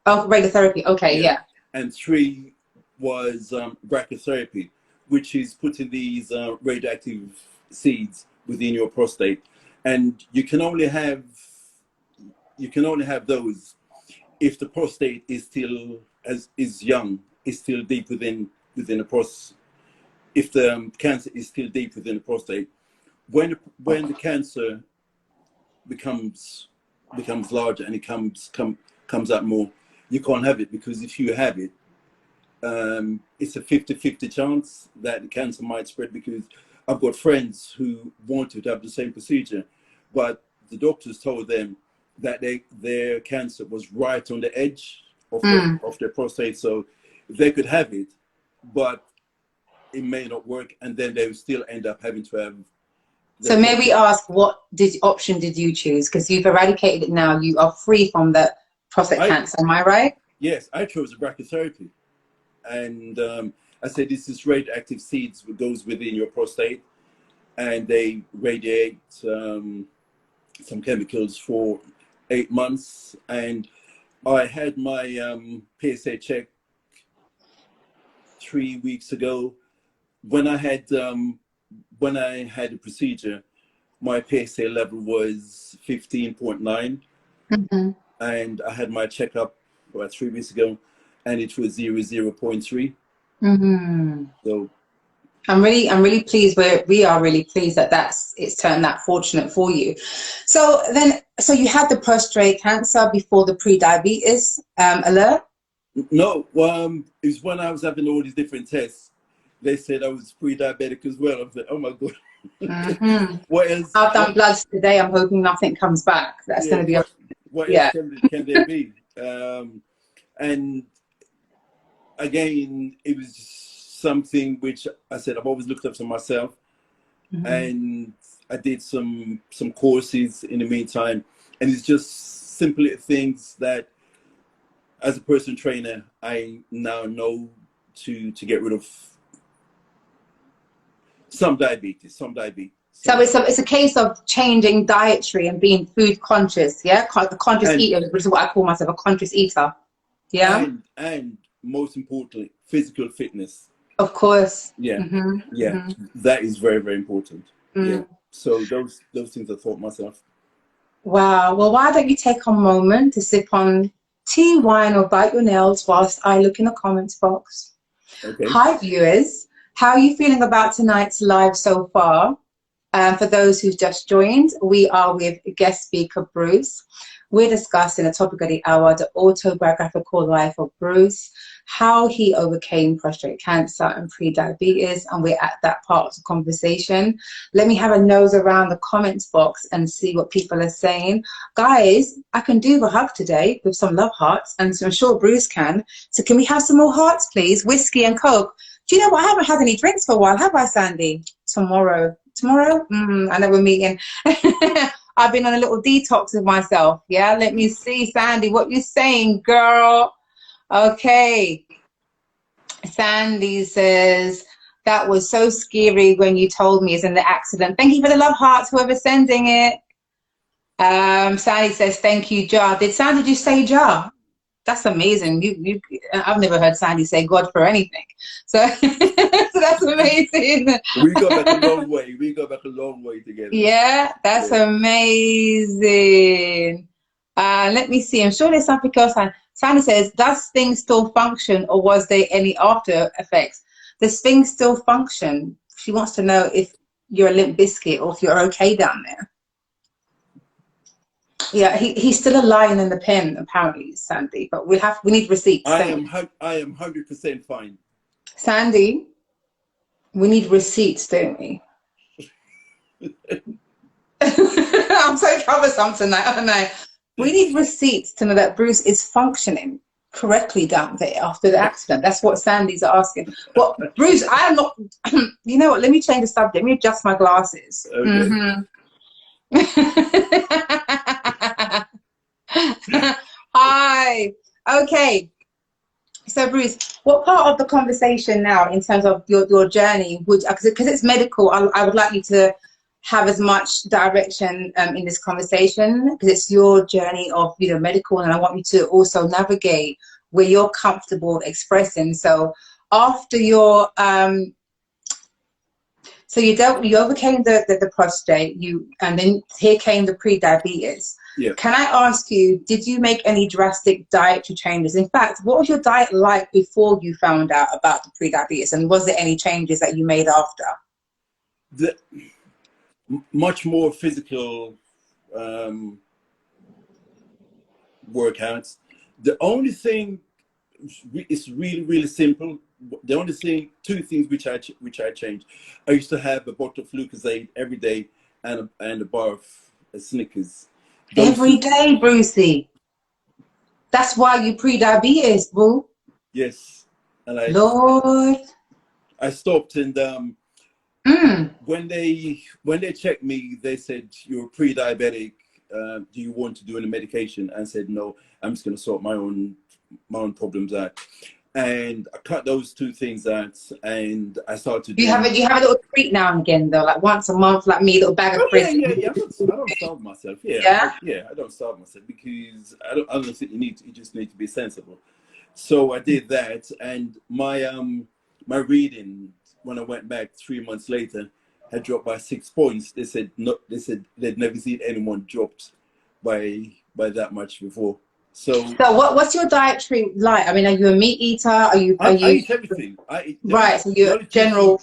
Speaker 1: Oh, radiotherapy. Okay, yeah.
Speaker 2: And 3 was brachytherapy, which is putting these radioactive seeds within your prostate, and you can only have those if the prostate is still is young, is still deep within the prostate. If the cancer is still deep within the prostate, when the cancer becomes larger and it comes out more, you can't have it, because if you have it, it's a 50-50 chance that the cancer might spread. Because I've got friends who wanted to have the same procedure, but the doctors told them that their cancer was right on the edge of their prostate, so they could have it, but it may not work, and then they will still end up having to have.
Speaker 1: So may we ask, what option did you choose? Because you've eradicated it now, you are free from the prostate cancer, am I right?
Speaker 2: Yes, I chose brachytherapy. And I said, this is radioactive seeds that goes within your prostate, and they radiate some chemicals for 8 months. And I had my PSA check 3 weeks ago. When I had the procedure, my PSA level was 15.9, and I had my checkup about 3 weeks ago, and it was 0.3. So
Speaker 1: I'm really pleased. We are really pleased that it's turned that fortunate for you. So you had the prostate cancer before the pre-diabetes alert?
Speaker 2: No, it was when I was having all these different tests. They said I was pre-diabetic as well. I was like, oh my God. What else?
Speaker 1: I've done bloods today. I'm hoping nothing comes back. That's going to be
Speaker 2: what else can there be? And again, it was something which I said I've always looked up to myself, and I did some courses in the meantime, and it's just simply things that, as a personal trainer, I now know to get rid of some diabetes. So
Speaker 1: it's a case of changing dietary and being food conscious, yeah? The conscious eater, which is what I call myself, a conscious eater, yeah?
Speaker 2: And most importantly, physical fitness.
Speaker 1: Of course.
Speaker 2: That is very, very important. Yeah. So those things I thought myself.
Speaker 1: Wow. Well, why don't you take a moment to sip on tea, wine, or bite your nails whilst I look in the comments box.
Speaker 2: Okay.
Speaker 1: Hi, viewers. How are you feeling about tonight's live so far? For those who've just joined, we are with guest speaker Bruce. We're discussing the topic of the hour, the autobiographical life of Bruce, how he overcame prostate cancer and pre-diabetes, and we're at that part of the conversation. Let me have a nose around the comments box and see what people are saying. Guys, I can do the hug today with some love hearts, and so I'm sure Bruce can. So can we have some more hearts, please? Whiskey and Coke. Do you know what? I haven't had any drinks for a while, have I, Sandy? Tomorrow? I know we're meeting. I've been on a little detox with myself. Yeah, let me see, Sandy, what you saying, girl? Okay. Sandy says, that was so scary when you told me it's in the accident. Thank you for the love hearts, whoever's sending it. Sandy says, thank you, Jar. Did Sandy just say Jar? That's amazing. I've never heard Sandy say God for anything. So, so that's amazing.
Speaker 2: We go back a long way. We go back a long way together.
Speaker 1: Yeah, that's amazing. Let me see. I'm sure there's something else. Sandy says, does things still function, or was there any after effects? Does things still function? She wants to know if you're a limp biscuit or if you're okay down there. Yeah, he's still a lion in the pen, apparently, Sandy. But we need receipts.
Speaker 2: I am 100% fine.
Speaker 1: Sandy, we need receipts, don't we? I'm so troublesome tonight, aren't I? We need receipts to know that Bruce is functioning correctly down there after the accident. That's what Sandy's asking. Well, Bruce, I am not. You know what? Let me change the subject. Let me adjust my glasses.
Speaker 2: Okay.
Speaker 1: Hi. Okay. So Bruce, what part of the conversation now, in terms of your journey, would, because it's medical, I would like you to have as much direction in this conversation, because it's your journey of medical, and I want you to also navigate where you're comfortable expressing. So after your so you overcame the prostate, and then here came the pre-diabetes.
Speaker 2: Yeah.
Speaker 1: Can I ask you, did you make any drastic dietary changes? In fact, what was your diet like before you found out about the pre-diabetes, and was there any changes that you made after?
Speaker 2: Much more physical workouts. The only thing is really simple. The only thing, two things which I changed. I used to have a bottle of Lucozade every day and a bar of Snickers.
Speaker 1: Every day, Brucey. That's why you pre-diabetes, boo.
Speaker 2: Yes, and
Speaker 1: Lord.
Speaker 2: I stopped, and when they checked me, they said you're pre-diabetic. Do you want to do any medication? And I said no. I'm just going to sort my own problems out. And I cut those two things out, and I started.
Speaker 1: You have a little treat now and again, though, like once a month, like me, a little bag of crisps.
Speaker 2: Yeah. I don't starve myself. Yeah. I don't starve myself because I don't think you just need to be sensible. So I did that, and my reading when I went back 3 months later had dropped by 6 points. They said no. They said they'd never seen anyone dropped by that much before. So
Speaker 1: what's your dietary like? I mean, are you a meat eater? I
Speaker 2: eat everything.
Speaker 1: Right. So you're general.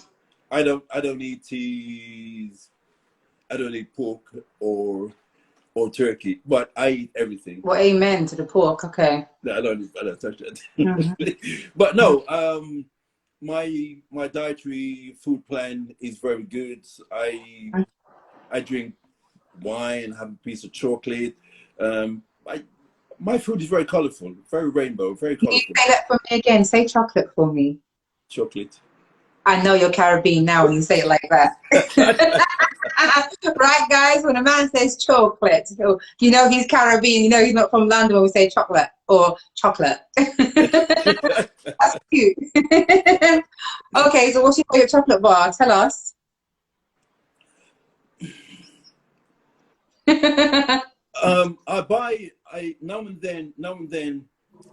Speaker 2: I don't eat cheese. I don't eat pork or turkey, but I eat everything.
Speaker 1: Well, amen to the pork. Okay.
Speaker 2: No, I don't touch that. But no, my dietary food plan is very good. I drink wine, have a piece of chocolate. My food is very colorful, very rainbow, very colorful.
Speaker 1: Can you say that for me again? Say chocolate for me.
Speaker 2: Chocolate.
Speaker 1: I know you're Caribbean now when you say it like that. Right, guys? When a man says chocolate, you know he's Caribbean. You know he's not from London when we say chocolate or chocolate. That's cute. Okay, so what's your favorite chocolate bar? Tell us.
Speaker 2: Now and then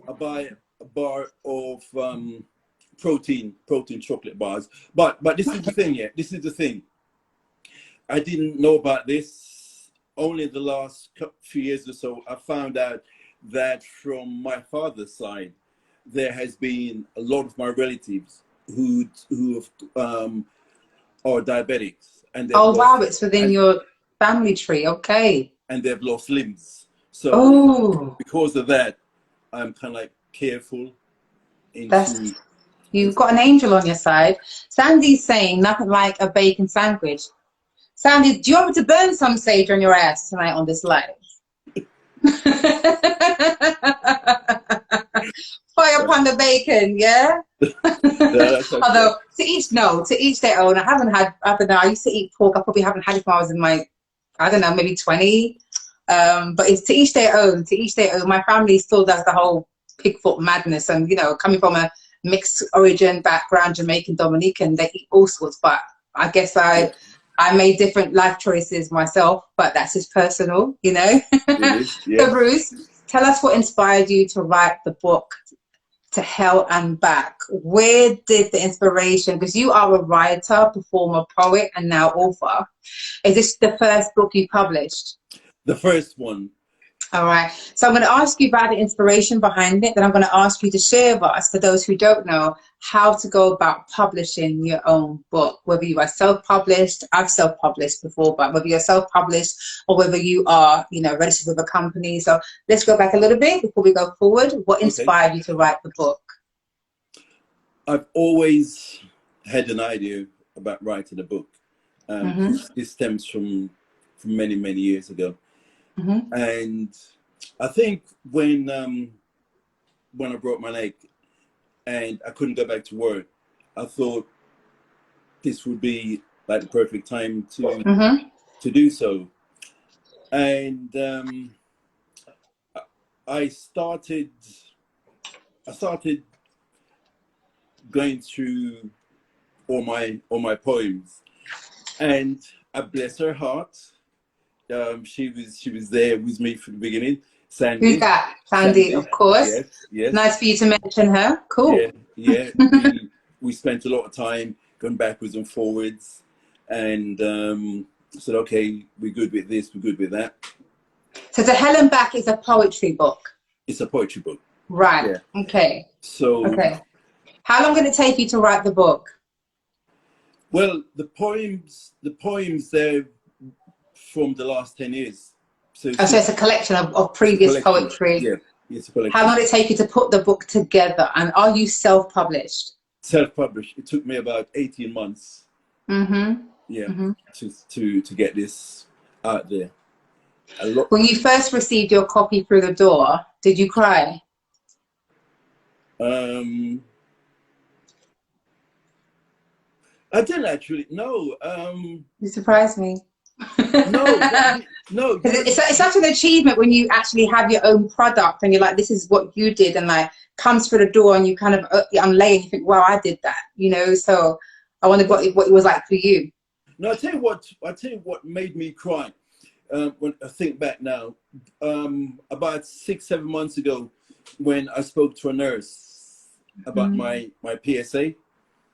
Speaker 2: I buy a bar of protein chocolate bars. But this is the thing, this is the thing. I didn't know about this only the last few years or so. I found out that from my father's side, there has been a lot of my relatives who are diabetics, and
Speaker 1: wow, it's within your family tree. Okay.
Speaker 2: And they've lost limbs. So because of that, I'm kind of like careful.
Speaker 1: You've got an angel on your side. Sandy's saying nothing like a bacon sandwich. Sandy, do you want me to burn some sage on your ass tonight on this live? Fire upon the bacon, yeah? Although to each their own. I used to eat pork. I probably haven't had it when I was in my, I don't know, maybe 20. But it's to each their own. To each their own. My family still does the whole pigfoot madness, and coming from a mixed origin background, Jamaican, Dominican, they eat all sorts. But I guess I made different life choices myself. But that's just personal,
Speaker 2: It is, yeah.
Speaker 1: So Bruce, tell us what inspired you to write the book To Hell and Back. Where did the inspiration? Because you are a writer, performer, poet, and now author. Is this the first book you published?
Speaker 2: The first one.
Speaker 1: All right. So I'm going to ask you about the inspiration behind it. Then I'm going to ask you to share with us, for those who don't know, how to go about publishing your own book. Whether you are self-published, I've self-published before, but whether you're self-published or whether you are, registered with a company. So let's go back a little bit before we go forward. What inspired you to write the book?
Speaker 2: I've always had an idea about writing a book. This stems from many years ago. And I think when I broke my leg and I couldn't go back to work, I thought this would be like the perfect time to do so. And I started going through all my poems, and I bless her heart. She was there with me from the beginning. Sandy.
Speaker 1: Who's that? Sandy, of course.
Speaker 2: Yes.
Speaker 1: Nice for you to mention her. Cool.
Speaker 2: Yeah. we spent a lot of time going backwards and forwards, and said, okay, we're good with this, we're good with that.
Speaker 1: So The Hell and Back is a poetry book.
Speaker 2: It's a poetry book.
Speaker 1: Right.
Speaker 2: Yeah.
Speaker 1: Okay.
Speaker 2: So.
Speaker 1: Okay. How long did it take you to write the book?
Speaker 2: Well, the poems, they're from the last 10 years. So
Speaker 1: it's a collection of previous poetry.
Speaker 2: Yeah, it's a collection.
Speaker 1: How long did it take you to put the book together? And are you self-published?
Speaker 2: Self-published. It took me about 18 months.
Speaker 1: Mm-hmm.
Speaker 2: Yeah,
Speaker 1: mm-hmm.
Speaker 2: to get this out there.
Speaker 1: When you first received your copy through the door, did you cry?
Speaker 2: I didn't actually. No.
Speaker 1: You surprised me.
Speaker 2: No.
Speaker 1: It's such an achievement when you actually have your own product and you're like, this is what you did, and like comes through the door and you kind of unlay and you think, wow, I did that, you know. So I wondered what it was like for you.
Speaker 2: No, I tell you what made me cry. When I think back now, about 6-7 months ago, when I spoke to a nurse about my PSA,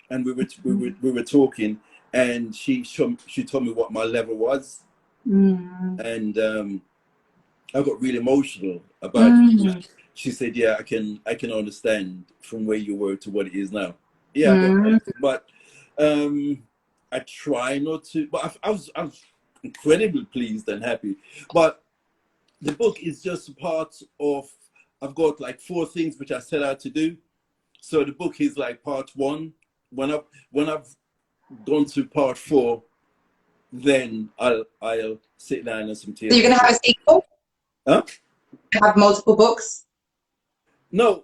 Speaker 2: and we were talking, and she told me what my level was, and I got really emotional about it. She said, "Yeah, I can understand from where you were to what it is now." Yeah, but I try not to. But I was incredibly pleased and happy. But the book is just a part of. I've got like 4 things which I set out to do. So the book is like part 1. When I've gone to part 4, then I'll sit down and some tears.
Speaker 1: So you're gonna have a sequel?
Speaker 2: Huh?
Speaker 1: Have multiple books?
Speaker 2: No.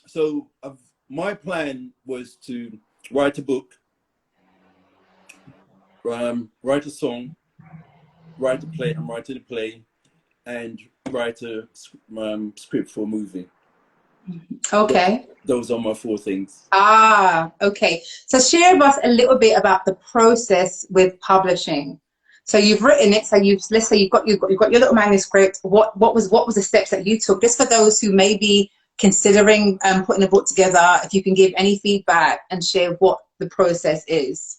Speaker 2: So my plan was to write a book, write a song, write a play. I'm writing a play, and write a script for a movie.
Speaker 1: Okay.
Speaker 2: Those are my 4 things.
Speaker 1: Ah, okay. So share with us a little bit about the process with publishing. So you've written it. So let's say you've got your little manuscript. What was the steps that you took? Just for those who may be considering putting a book together, if you can give any feedback and share what the process is.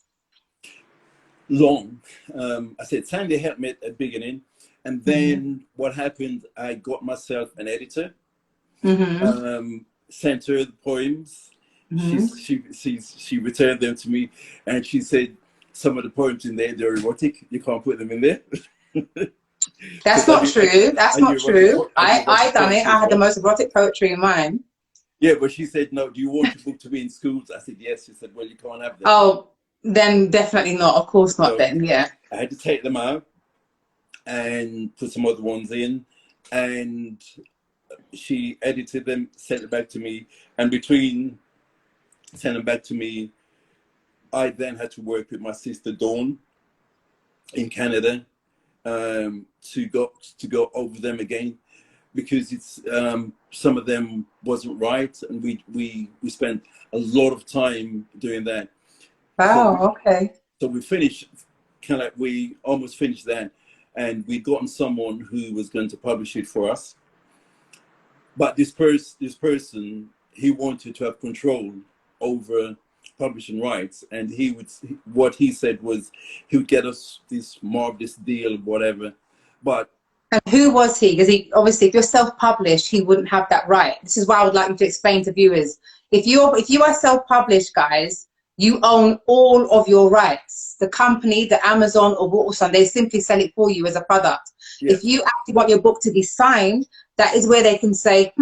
Speaker 2: Long. I said Sandy helped me at the beginning, and then what happened? I got myself an editor. Sent her the poems. She returned them to me, and she said some of the poems in there, they're erotic. You can't put them in there.
Speaker 1: That's not true. That's not true. I done it. I had the most erotic poetry in mine.
Speaker 2: Yeah, but she said, no, do you want your book to be in schools? I said, yes. She said, well, you can't have them.
Speaker 1: Oh, then definitely not. Of course not. So then, yeah.
Speaker 2: I had to take them out and put some other ones in, and she edited them, sent it back to me, and between sending them back to me, I then had to work with my sister Dawn in Canada to go over them again, because it's some of them wasn't right, and we spent a lot of time doing that.
Speaker 1: Wow. Okay.
Speaker 2: So we finished, we almost finished that, and we'd gotten someone who was going to publish it for us. But this person, he wanted to have control over publishing rights, and what he said was he would get us this marvelous deal, whatever. But
Speaker 1: and who was he? Because he obviously, if you're self-published, he wouldn't have that right. This is why I would like you to explain to viewers. If you are self-published, guys, you own all of your rights. The company, the Amazon or Waterstone, they simply sell it for you as a product. Yes. If you actually want your book to be signed, that is where they can say,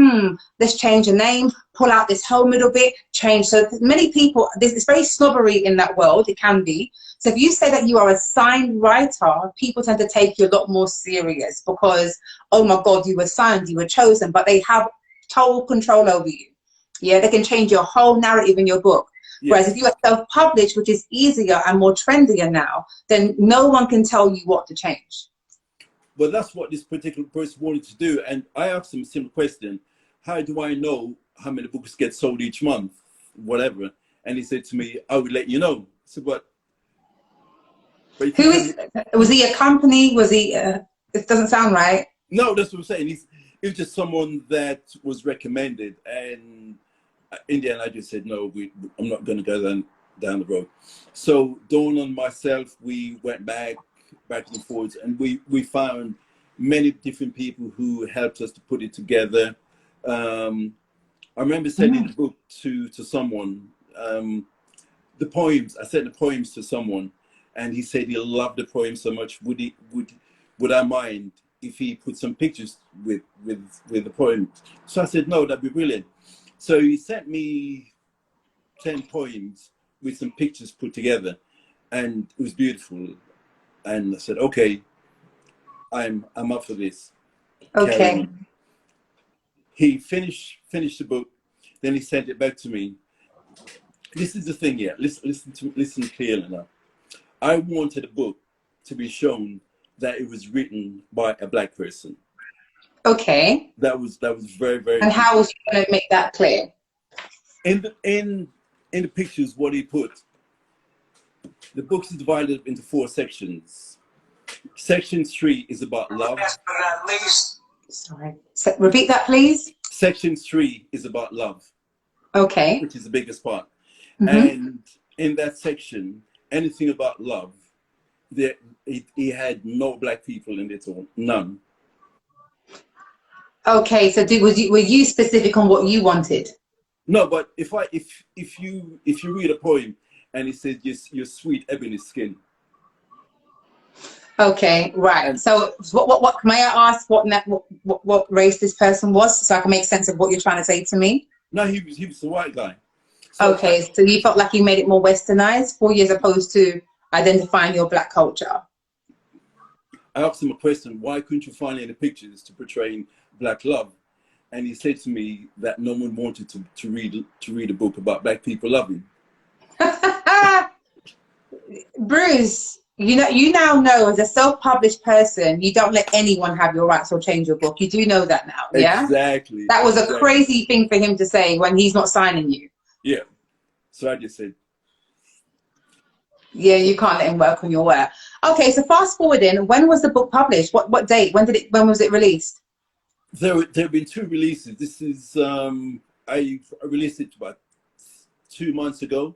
Speaker 1: let's change the name, pull out this whole middle bit, change. So many people, it's very snobbery in that world, it can be. So if you say that you are a signed writer, people tend to take you a lot more serious because, oh my God, you were signed, you were chosen, but they have total control over you. Yeah, they can change your whole narrative in your book. Yes. Whereas if you are self-published, which is easier and more trendier now, then no one can tell you what to change.
Speaker 2: Well, that's what this particular person wanted to do. And I asked him a simple question. How do I know how many books get sold each month? Whatever. And he said to me, I would let you know. So, but
Speaker 1: was he a company? Was he, it doesn't sound right.
Speaker 2: No, that's what I'm saying. He was just someone that was recommended. And in the end, I just said no. I'm not going to go down the road. So Dawn and myself, we went back and forwards, and we found many different people who helped us to put it together. I remember sending the book to someone. The poems, I sent the poems to someone, and he said he loved the poem so much. Would I mind if he put some pictures with the poem? So I said no, that'd be brilliant. So he sent me 10 poems with some pictures put together, and it was beautiful. And I said, okay, I'm up for this.
Speaker 1: Okay.
Speaker 2: He finished the book, then he sent it back to me. This is the thing here. Listen clearly now. I wanted a book to be shown that it was written by a Black person.
Speaker 1: Okay.
Speaker 2: That was very, very.
Speaker 1: And how was you going to make that clear?
Speaker 2: In the pictures, what he put, the book is divided into 4 sections. Section 3 is about love.
Speaker 1: Sorry. Repeat that, please.
Speaker 2: Section 3 is about love.
Speaker 1: Okay.
Speaker 2: Which is the biggest part. And in that section, anything about love, he had no Black people in it at all. None.
Speaker 1: Okay. So were you specific on what you wanted?
Speaker 2: No, but if you read a poem and it says your sweet ebony skin.
Speaker 1: Okay, right. And so what may I ask what race this person was, so I can make sense of what you're trying to say to me?
Speaker 2: No, he was a white guy. So
Speaker 1: okay, so you felt like you made it more westernized for you as opposed to identifying your Black culture.
Speaker 2: I asked him a question, why couldn't you find any pictures to portray Black love? And he said to me that no one wanted to read a book about Black people loving.
Speaker 1: Bruce, you now know, as a self-published person, you don't let anyone have your rights or change your book. You do know that now, yeah?
Speaker 2: Exactly.
Speaker 1: That was a crazy thing for him to say when he's not signing you.
Speaker 2: Yeah. So I just said,
Speaker 1: yeah, you can't let him work on your work. Okay, so fast forwarding, when was the book published? What date? When was it released?
Speaker 2: There have been 2 releases. This is I released it about 2 months ago.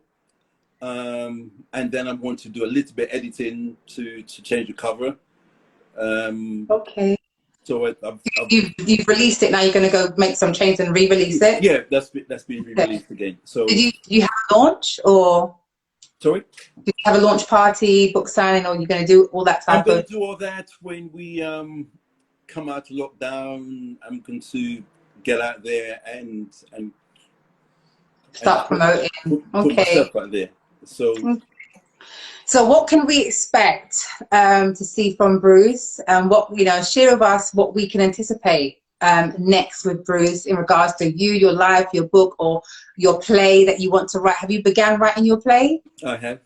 Speaker 2: And then I'm going to do a little bit editing to change the cover.
Speaker 1: Okay.
Speaker 2: So
Speaker 1: you've released it, now you're going to go make some changes and re-release it?
Speaker 2: Yeah, that's been re-released again. So
Speaker 1: did you have a launch, or?
Speaker 2: Sorry?
Speaker 1: Did you have a launch party, book signing, or you're going to do all that type of?
Speaker 2: I'm going to do all that when we come out of lockdown. I'm going to get out there and
Speaker 1: start promoting.
Speaker 2: Put myself out there.
Speaker 1: So what can we expect to see from Bruce? What, share with us what we can anticipate next with Bruce in regards to you, your life, your book, or your play that you want to write. Have you began writing your play?
Speaker 2: I have.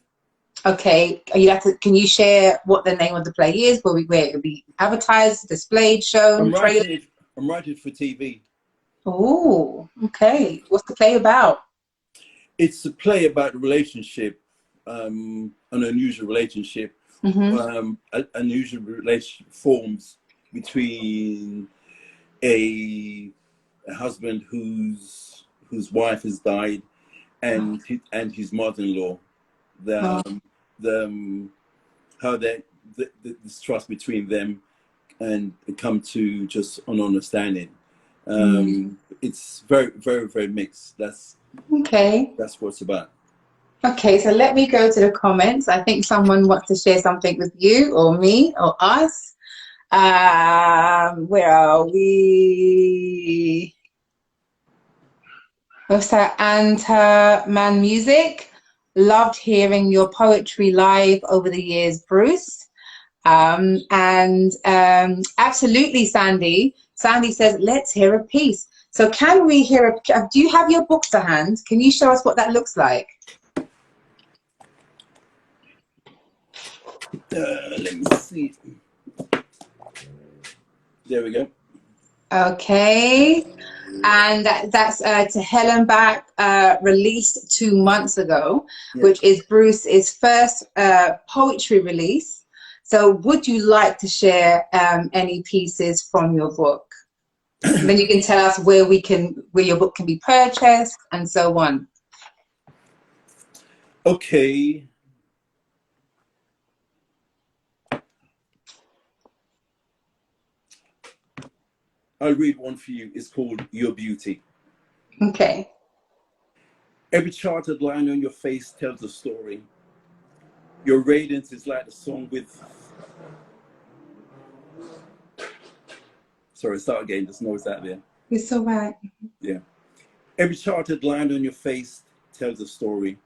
Speaker 1: Okay, can you share what the name of the play is? Where it will be advertised, displayed, shown, trailer?
Speaker 2: I'm writing for TV.
Speaker 1: Oh, okay. What's the play about?
Speaker 2: It's a play about a relationship, an unusual relationship. Unusual relationship forms between a husband whose wife has died and his mother-in-law. How this trust between them and come to just an understanding. It's very, very, very mixed. That's what it's about.
Speaker 1: Okay, so let me go to the comments. I think someone wants to share something with you or me or us. Where are we? What's that? Man Music. Loved hearing your poetry live over the years, Bruce. Absolutely, Sandy. Sandy says, let's hear a piece. So can we hear do you have your book to hand? Can you show us what that looks like?
Speaker 2: Let me see. There we go.
Speaker 1: Okay. And that's To Hell and Back, released 2 months ago, which is Bruce's first poetry release. So would you like to share any pieces from your book? And then you can tell us where your book can be purchased and so on.
Speaker 2: Okay. I'll read one for you. It's called Your Beauty.
Speaker 1: Okay.
Speaker 2: Every charted line on your face tells a story. Your radiance is like a song with... Sorry, start again. There's noise out there.
Speaker 1: It's all right.
Speaker 2: Yeah. Every charted line on your face tells a story.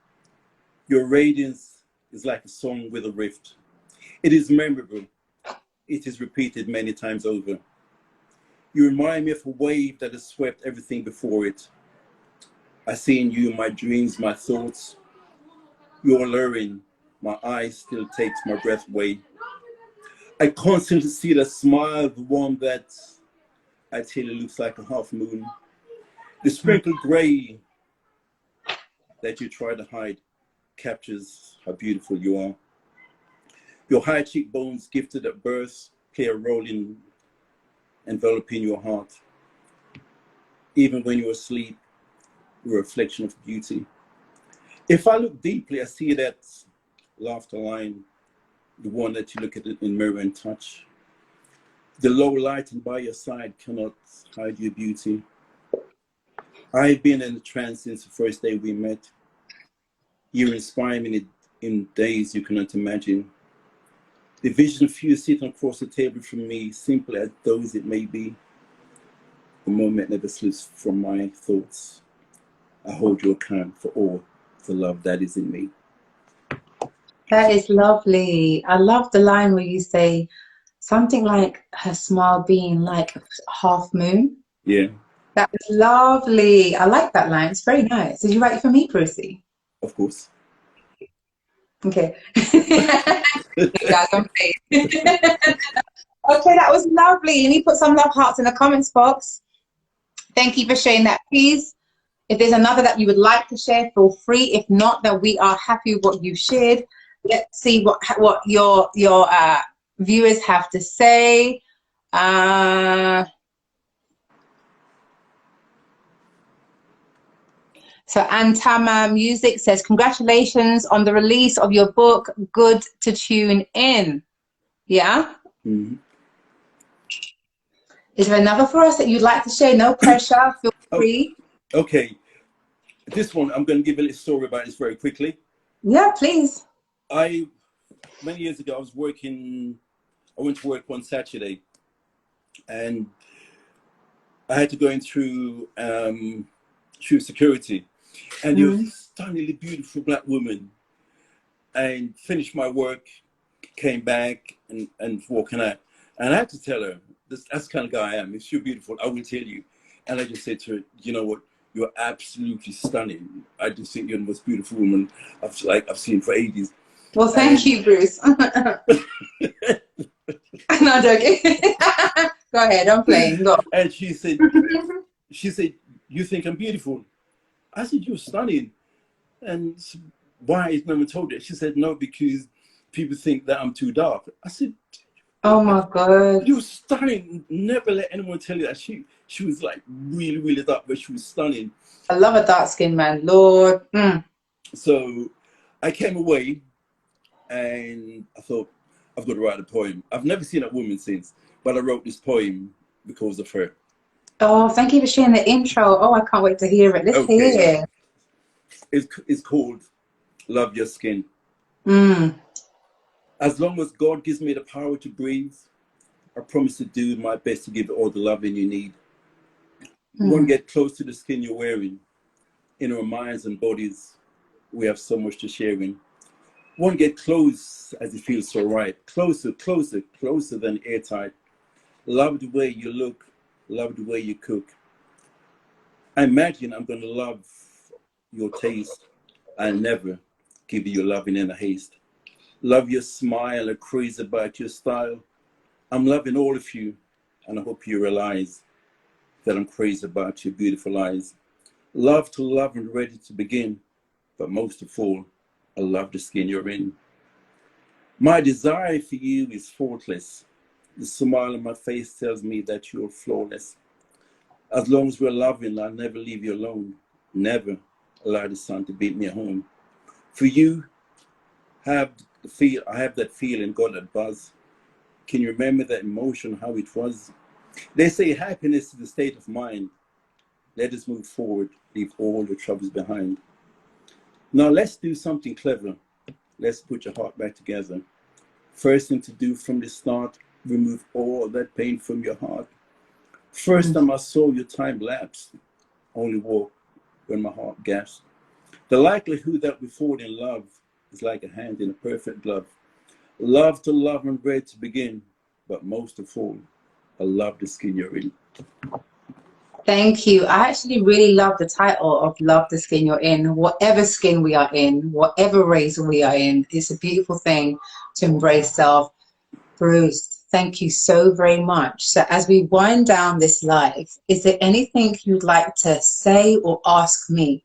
Speaker 2: Your radiance is like a song with a rift. It is memorable. It is repeated many times over. You remind me of a wave that has swept everything before it. I see in you my dreams, my thoughts. You're alluring. My eyes still takes my breath away. I constantly see the smile, the one that I tell you looks like a half moon. The sprinkled gray that you try to hide captures how beautiful you are. Your high cheekbones gifted at birth play a role in enveloping your heart. Even when you're asleep, you're a reflection of beauty. If I look deeply, I see that laughter line, the one that you look at it in mirror and touch. The low light and by your side cannot hide your beauty. I've been in a trance since the first day we met. You inspire me in days you cannot imagine. The vision of you sitting across the table from me, simple as those it may be, the moment never slips from my thoughts. I hold you account for all the love that is in me.
Speaker 1: That is lovely. I love the line where you say something like her smile being like a half moon.
Speaker 2: Yeah.
Speaker 1: That was lovely. I like that line. It's very nice. Did you write it for me, Brucey?
Speaker 2: Of course.
Speaker 1: Okay. Yeah, don't play. Okay, that was lovely. And you put some love hearts in the comments box. Thank you for sharing that piece. If there's another that you would like to share, feel free. If not, then we are happy with what you've shared. Let's see what your viewers have to say. So Antama Music says, congratulations on the release of your book. Good to tune in. Yeah?
Speaker 2: Mm-hmm.
Speaker 1: Is there another for us that you'd like to share? No pressure. Feel free.
Speaker 2: Okay. This one, I'm going to give a little story about this very quickly.
Speaker 1: Yeah, please.
Speaker 2: Many years ago, I went to work one Saturday, and I had to go in through security. And there was this stunningly beautiful black woman, and finished my work, came back and walking out. And I had to tell her, that's the kind of guy I am. If you're beautiful, I will tell you. And I just said to her, you know what? You're absolutely stunning. I just think you're the most beautiful woman I've seen for ages.
Speaker 1: Well, thank you, Bruce. No, joking. Go ahead, I'm playing. Go.
Speaker 2: And she said, you think I'm beautiful? I said, you're stunning. And why is no one told you? She said, no, because people think that I'm too dark. I said,
Speaker 1: oh my God.
Speaker 2: You're stunning. Never let anyone tell you that. She was like really, really dark, but she was stunning.
Speaker 1: I love a dark skinned man, Lord.
Speaker 2: So I came away and I thought, I've got to write a poem. I've never seen that woman since, but I wrote this poem because of her.
Speaker 1: Oh, thank you for sharing the intro. Oh, I can't wait to hear it. Let's hear it.
Speaker 2: It's called Love Your Skin. As long as God gives me the power to breathe, I promise to do my best to give it all the loving you need. Won't get close to the skin you're wearing. In our minds and bodies, we have so much to share in. Won't get close as it feels so right. Closer, closer, closer than airtight. Love the way you look. Love the way you cook. I imagine I'm going to love your taste. I'll never give you your loving in a haste. Love your smile and crazy about your style. I'm loving all of you, and I hope you realize that I'm crazy about your beautiful eyes. Love to love and ready to begin, but most of all, I love the skin you're in. My desire for you is faultless. The smile on my face tells me that you're flawless. As long as we're loving, I'll never leave you alone. Never allow the sun to beat me home. For you, I have that feeling, got that buzz. Can you remember that emotion, how it was? They say happiness is a state of mind. Let us move forward, leave all the troubles behind. Now let's do something clever. Let's put your heart back together. First thing to do from the start, remove all that pain from your heart. First time I saw your time lapse, only walk when my heart gasped. The likelihood that we fall in love is like a hand in a perfect glove. Love to love and ready to begin, but most of all, I love the skin you're in.
Speaker 1: Thank you. I actually really love the title of Love the Skin You're In. Whatever skin we are in, whatever race we are in, it's a beautiful thing to embrace self. Bruce, thank you so very much. So as we wind down this live, is there anything you'd like to say or ask me?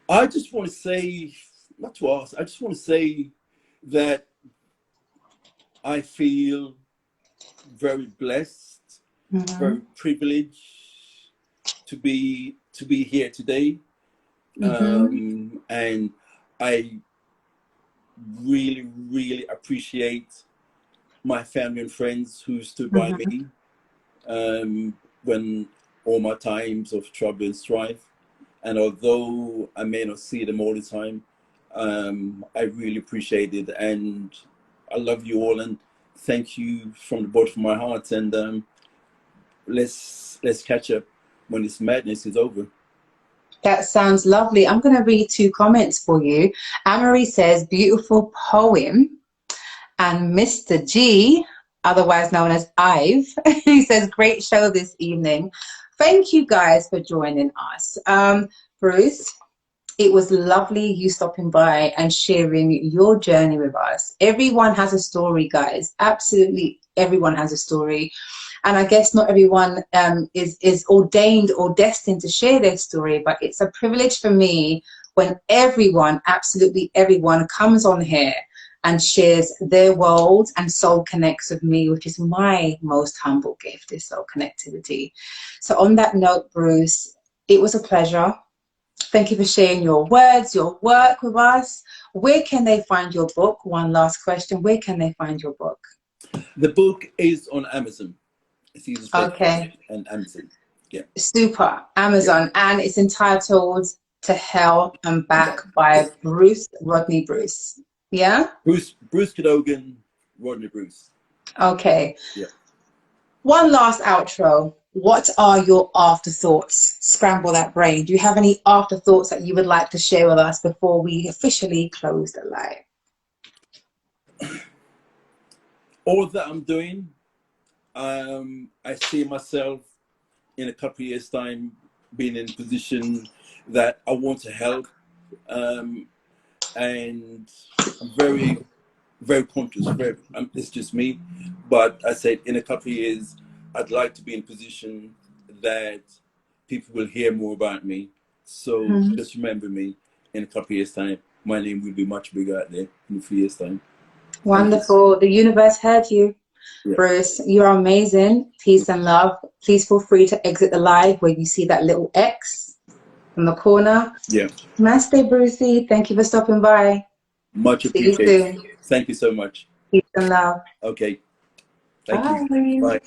Speaker 2: I just want to say, not to ask, I just want to say that I feel very blessed, very privileged to be here today. And I really, really appreciate my family and friends who stood by me when all my times of trouble and strife. And although I may not see them all the time, I really appreciate it. And I love you all, and thank you from the bottom of my heart. And let's catch up when this madness is over.
Speaker 1: That sounds lovely. I'm going to read 2 comments for you. Amory says, beautiful poem. And Mr. G, otherwise known as Ive, he says, great show this evening. Thank you guys for joining us. Bruce, it was lovely you stopping by and sharing your journey with us. Everyone has a story, guys. Absolutely everyone has a story. And I guess not everyone is ordained or destined to share their story, but it's a privilege for me when everyone, absolutely everyone, comes on here and shares their world and soul connects with me, which is my most humble gift, is soul connectivity. So on that note, Bruce, it was a pleasure. Thank you for sharing your words, your work with us. Where can they find your book? One last question. Where can they find your book?
Speaker 2: The book is on Amazon. It's easy to
Speaker 1: Okay.
Speaker 2: and Amazon. Yeah.
Speaker 1: Super. Amazon. Yeah. And it's entitled To Hell and Back by Bruce Rodney Bruce. Yeah?
Speaker 2: Bruce Cadogan, Rodney Bruce.
Speaker 1: Okay.
Speaker 2: Yeah.
Speaker 1: One last outro. What are your afterthoughts? Scramble that brain. Do you have any afterthoughts that you would like to share with us before we officially close the live?
Speaker 2: All that I'm doing, I see myself in a couple of years' time being in a position that I want to help. And I'm very, very conscious. It's just me. But I said in a couple of years, I'd like to be in a position that people will hear more about me. So just remember me in a couple of years' time. My name will be much bigger out there in a few years' time.
Speaker 1: Wonderful. The universe heard you. Yeah. Bruce, you're amazing. Peace and love. Please feel free to exit the live where you see that little X in the corner.
Speaker 2: Yeah.
Speaker 1: Namaste, Brucey. Thank you for stopping by.
Speaker 2: Much appreciated. Thank you so much.
Speaker 1: Peace and love.
Speaker 2: Okay. Thank
Speaker 1: you.
Speaker 2: Bye.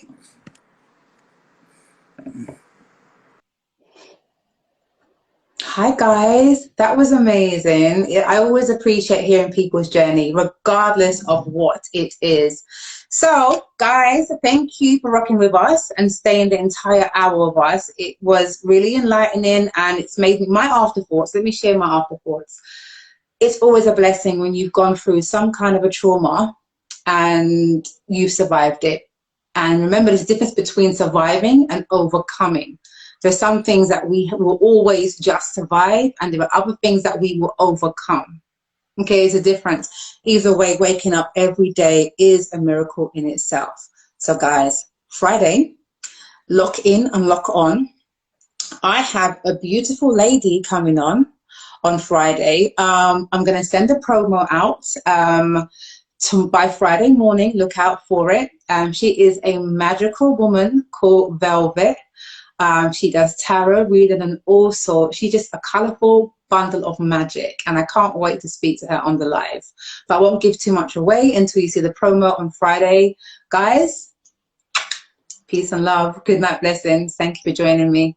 Speaker 1: Hi guys, that was amazing. I always appreciate hearing people's journey, regardless of what it is. So guys, thank you for rocking with us and staying the entire hour with us. It was really enlightening and it's made me, my afterthoughts, let me share my afterthoughts. It's always a blessing when you've gone through some kind of a trauma and you've survived it. And remember, there's a difference between surviving and overcoming. There's some things that we will always just survive, and there are other things that we will overcome. Okay, there's a difference. Either way, waking up every day is a miracle in itself. So guys, Friday, lock in and lock on. I have a beautiful lady coming on Friday. I'm going to send a promo out. by Friday morning, look out for it. She is a magical woman called Velvet. She does tarot reading and all sorts. She's just a colorful bundle of magic, and I can't wait to speak to her on the live. But I won't give too much away until you see the promo on Friday. Guys, peace and love. Good night, blessings. Thank you for joining me.